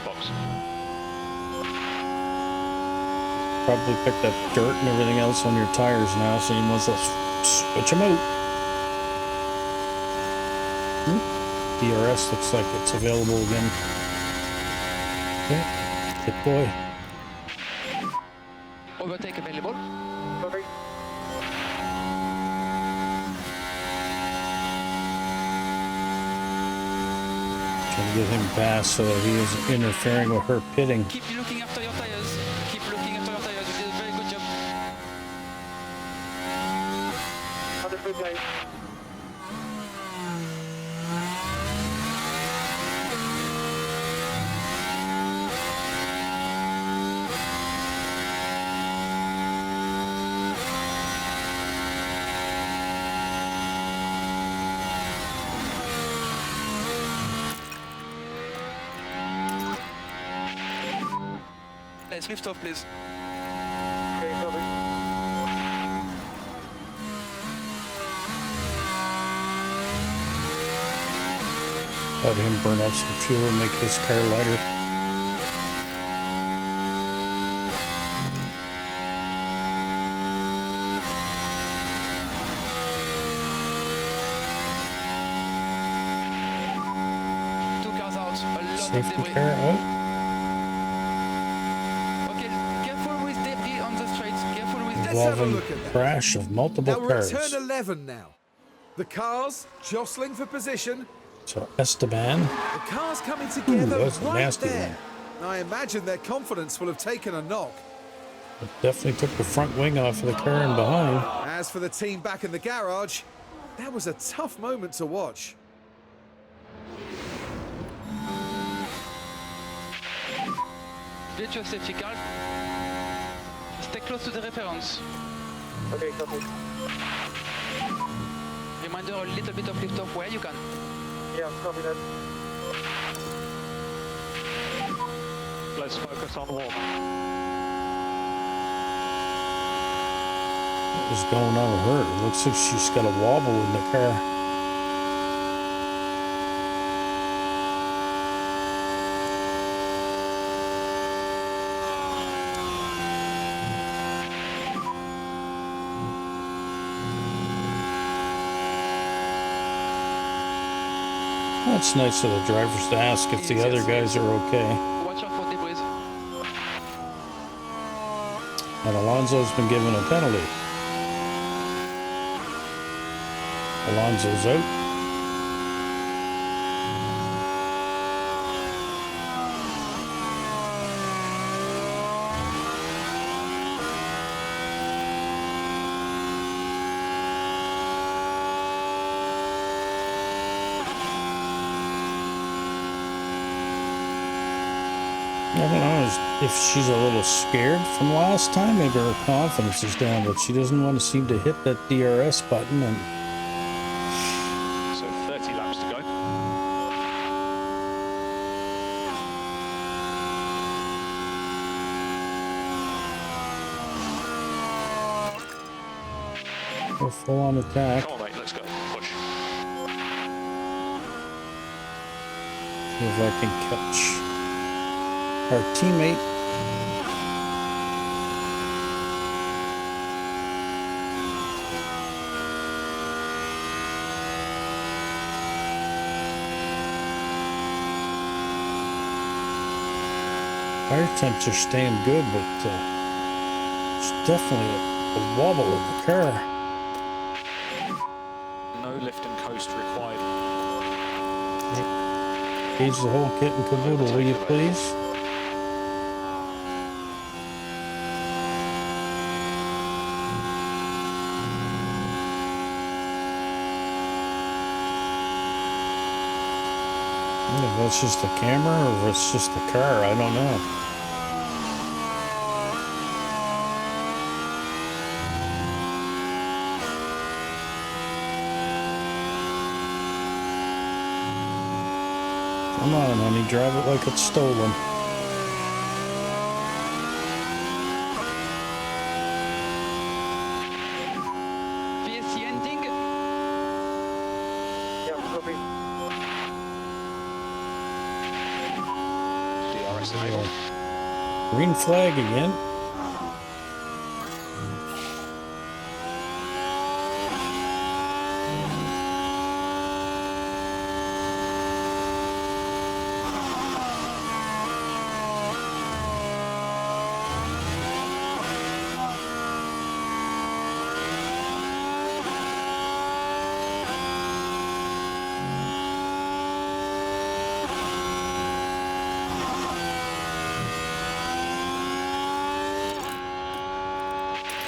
Box. Probably picked up dirt and everything else on your tires now, so you must switch them out. DRS looks like it's available again. Okay, good boy. Overtake available. Trying to get him past so that he isn't interfering with her pitting. Keep looking after your tires. Keep looking after your tires. You did a very good job. Let's lift off, please. Let him burn up some fuel and make his car lighter. Two cars out. A lot of Safety debris. car out. Okay, careful with debris on the straight. Careful with Let's have a Involving look at that. crash of multiple Now we're at cars. turn 11 now. The cars jostling for position. So Esteban, The cars coming together that's a right nasty there. I imagine their confidence will have taken a knock. definitely took the front wing off of the car in behind. As for the team back in the garage, that was a tough moment to watch. Get your safety car. Stay close to the reference. Okay, copy. Reminder a little bit of lift off where you can. Yeah, copy that. Let's focus on warm. What was going on with her? It looks like she's got a wobble in the car. Well, it's nice of the drivers to ask if the other guys are okay. Watch out for debris. And Alonso's been given a penalty. Alonso's out. I don't know if she's a little scared from last time. Maybe her confidence is down, but she doesn't want to seem to hit that DRS button. And So 30 laps to go. go full on attack. Come on, mate, let's go. Push. See if I can catch our teammate. Tire temps are staying good, but it's definitely a wobble of the car. No lift and coast required. Gauge the whole kit and caboodle, will you please? If that's just a camera or if it's just a car, I don't know. Come on, honey, drive it like it's stolen. VSC ending. Yeah, copy. DRS enabled. Green flag again.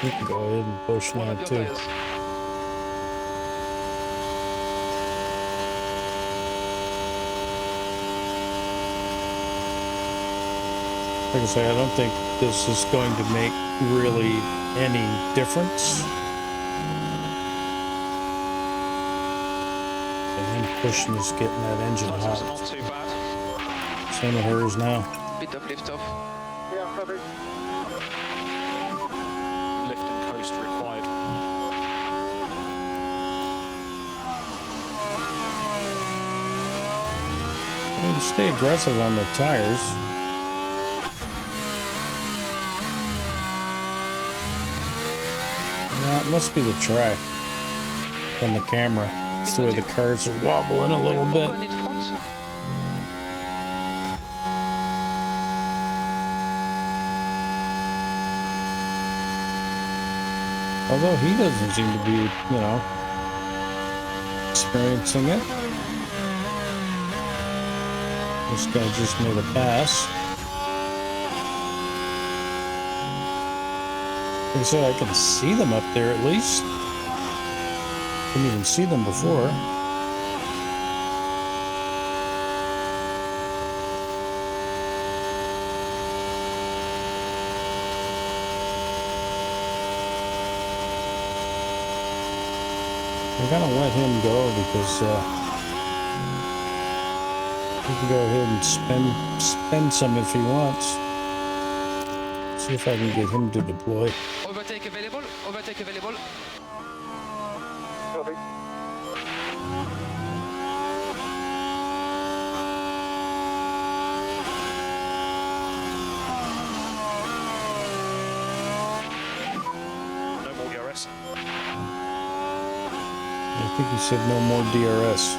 You can go ahead and push One now of your too. players. Like I say, I don't think this is going to make really any difference. And him pushing is getting that engine Tires hot. are not too bad. Same with hers now. Bit of lift off. Yeah, copy. Lift and coast required. And stay aggressive on the tires. Yeah, it must be the track from the camera. It's the way the cars are wobbling a little bit. Open it front. Although he doesn't seem to be, you know, experiencing it. This guy just made a pass. Like I said, I can see them up there at least. Couldn't even see them before. I'm gonna let him go because he can go ahead and spend some if he wants. See if I can get him to deploy. Overtake available. Overtake available. Copy. No more DRS. I think he said no more DRS.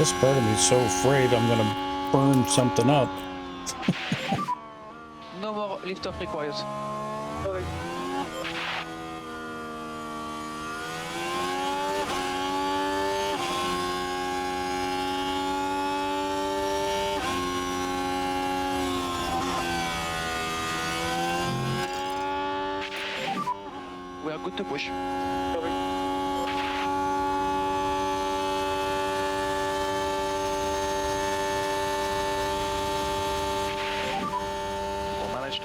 This part of me is so afraid I'm gonna burn something up. No more liftoff required. Okay. We are good to push. Copy. Well managed.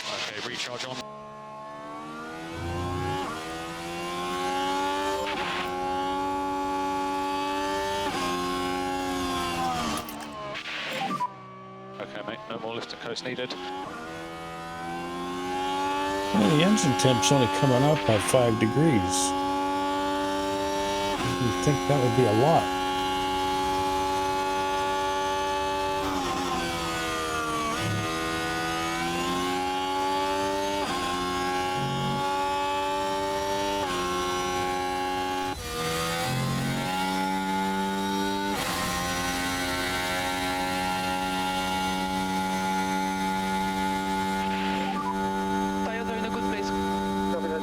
Okay, recharge on. Okay, mate, no more lift and coast needed. Yeah, the engine temp's only coming up by 5 degrees. You'd think that would be a lot. Tires are in a good place. Copy that.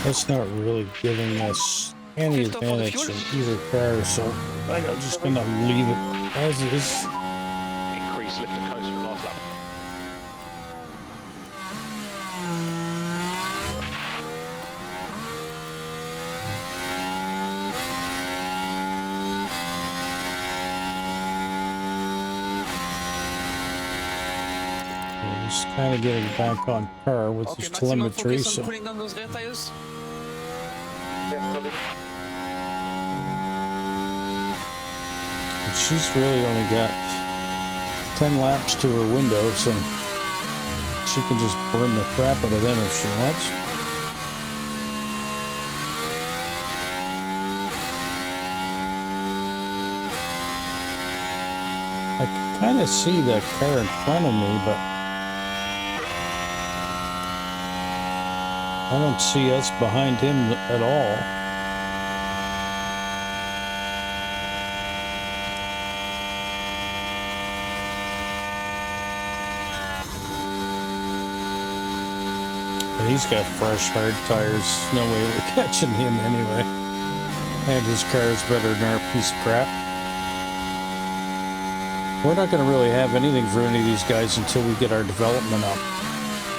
That's not really giving us any Lift off on the advantage in fuel. either car, so I think I'm just gonna leave it as is. Increase lift and coast from last lap. Yeah, just kind of getting back on par with Okay, this maximum telemetry, focus on so cooling down those rear tires. Yeah, copy. she's really only got 10 laps to her window, so she can just burn the crap out of them if she wants. I can kind of see that car in front of me, but I don't see us behind him at all. But he's got fresh, hard tires. No way we're catching him anyway. And his car's better than our piece of crap. We're not going to really have anything for any of these guys until we get our development up.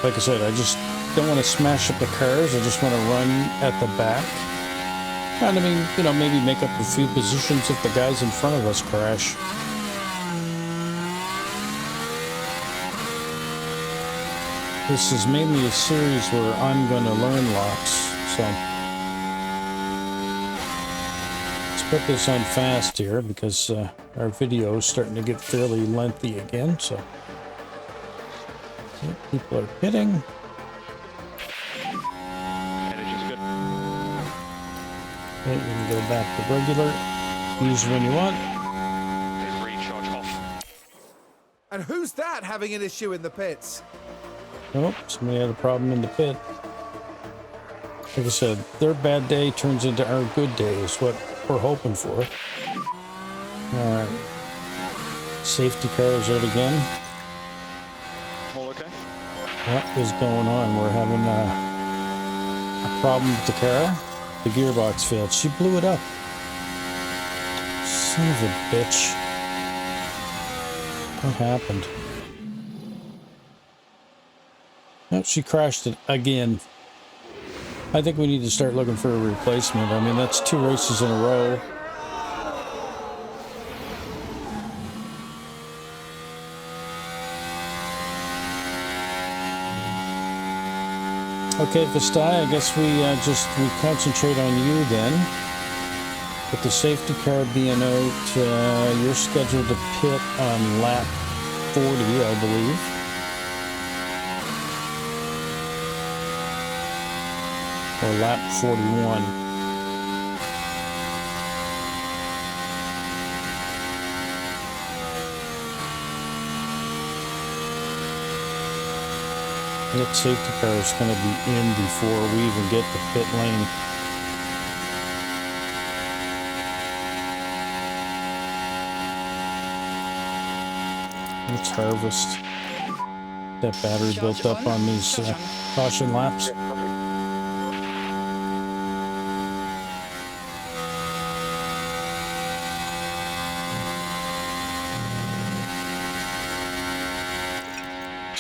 Like I said, I just don't want to smash up the cars. I just want to run at the back. And I mean, you know, maybe make up a few positions if the guys in front of us crash. This is mainly a series where I'm going to learn lots, so let's put this on fast here because our video is starting to get fairly lengthy again. So see, people are pitting. Energy's good. Okay, we can go back to regular. Use when you want. Okay, recharge off. And who's that having an issue in the pits? Nope, somebody had a problem in the pit. Like I said, their bad day turns into our good day is what we're hoping for. Alright. Safety car is out again. All okay? What is going on? We're having a problem with the car. The gearbox failed. She blew it up. Son of a bitch. What happened? Oh, she crashed it again. I think we need to start looking for a replacement. I mean, that's 2 races in a row. Okay, Vestai, I guess we concentrate on you then. With the safety car being out, you're scheduled to pit on lap 40, I believe. Or lap 41. That safety car is going to be in before we even get to pit lane. Let's harvest that battery built up on these caution laps. Yes, copy.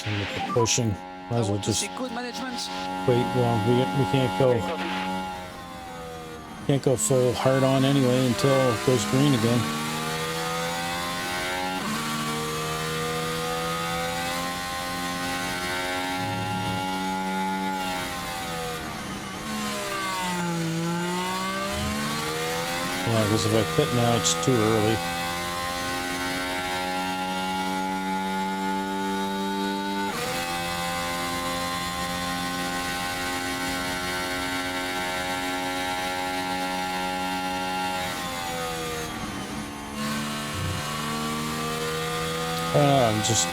And with the pushing, might as well just good management. wait. Well, we can't go full hard on anyway until it goes green again. Yeah, because if I pit now, it's too early.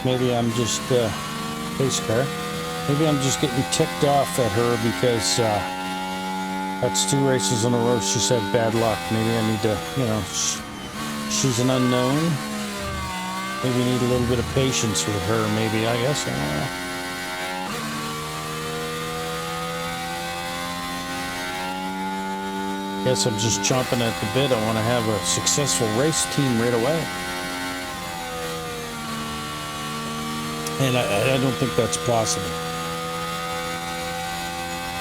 Maybe I'm just pace car. Maybe I'm just getting ticked off at her because that's 2 races in a row. She's had bad luck. Maybe I need to, you know, she's an unknown. Maybe need a little bit of patience with her. Maybe, I guess. I don't know. Guess I'm just chomping at the bit. I want to have a successful race team right away. And I don't think that's possible.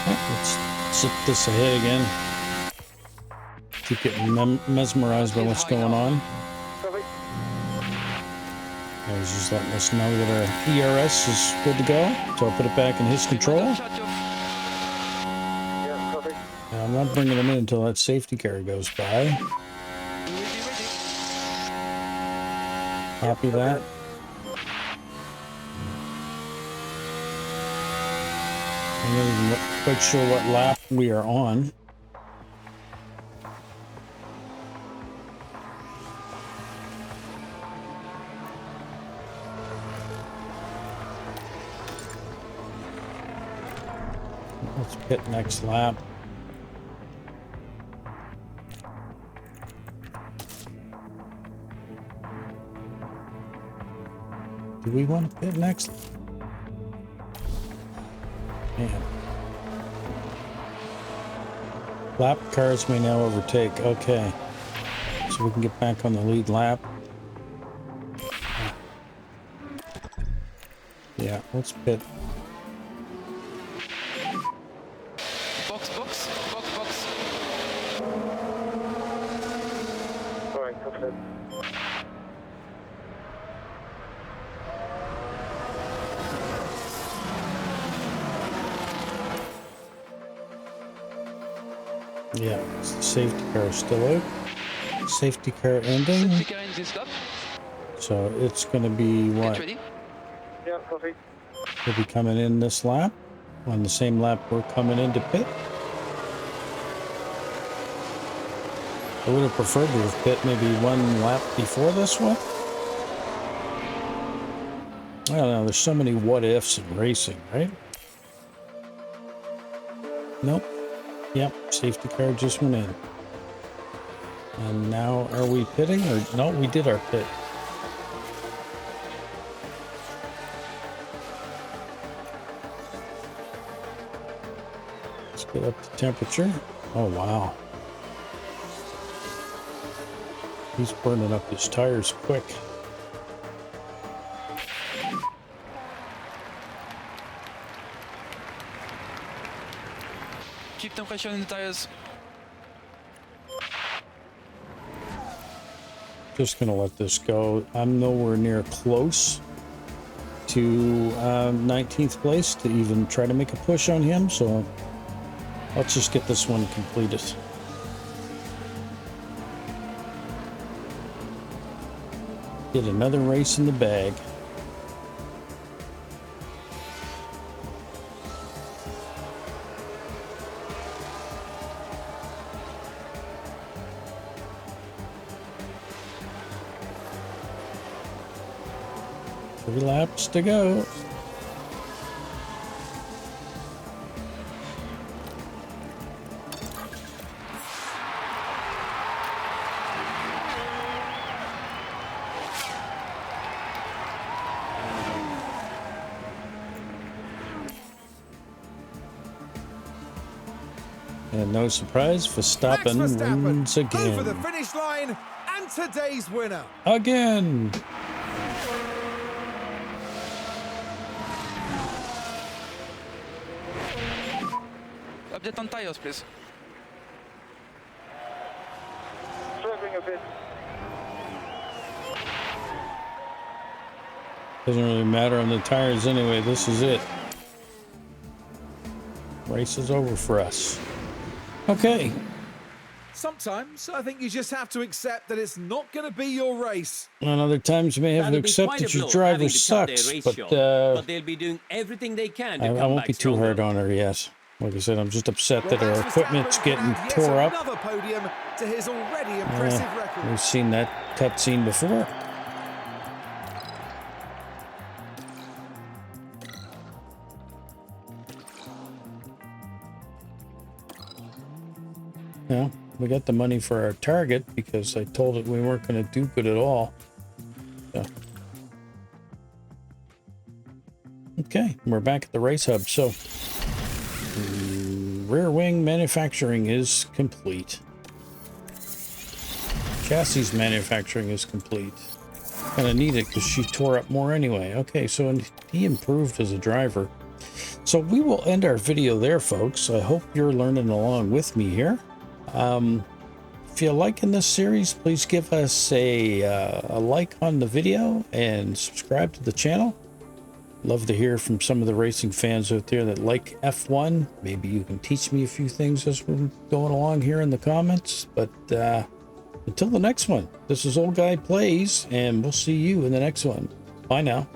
Okay, let's zip this ahead again. Keep getting mesmerized by what's going on. Copy. I was just letting us know that our ERS is good to go. So I'll put it back in his control. Yes, copy. Now, I'm not bringing him in until that safety car goes by. Copy that. I'm not even quite sure what lap we are on. Let's pit next lap. Do we want to pit next? Man. Lap cars may now overtake. Okay. So we can get back on the lead lap. Yeah, let's pit. Box. All right, copy that. Yeah, safety car is still out. Safety car ending. Safety car in this lap. So it's going to be Get what? ready. Yeah, copy. We'll be coming in this lap. On the same lap we're coming into pit. I would have preferred to have pit maybe 1 lap before this one. I don't know, there's so many what ifs in racing, right? Nope. Yep, safety car just went in. And now are we pitting or no, we did our pit. Let's get up the temperature. Oh wow. He's burning up his tires quick. Keep temperature in the tires. Just gonna let this go. I'm nowhere near close to 19th place to even try to make a push on him, so let's just get this one completed. Get another race in the bag. Three laps to go. And no surprise, Verstappen Max Verstappen wins again. over the finish line and today's winner. Again. Update on tires, please. Swerving a bit. Doesn't really matter on the tires anyway. This is it. Race is over for us. Okay. Sometimes I think you just have to accept that it's not going to be your race. And other times you may have to That'll be accept quite a that your blow, driver having to cut their sucks. race But short. But they'll be doing everything they can to I come won't back be too stronger. hard on her, yes. Like I said, I'm just upset that Well, our Max equipment's Verstappen getting can add yet tore up. another podium to his already impressive record. We've seen that cutscene before. Yeah, we got the money for our target because I told it we weren't going to do good at all. So. Okay, we're back at the race hub. So, rear wing manufacturing is complete. Chassis manufacturing is complete. Kind of need it because she tore up more anyway. Okay, so he improved as a driver. So we will end our video there, folks. I hope you're learning along with me here. If you're liking this series, please give us a like on the video and subscribe to the channel. Love to hear from some of the racing fans out there that like F1. Maybe you can teach me a few things as we're going along here in the comments. But until the next one, this is Old Guy Plays, and we'll see you in the next one. Bye now.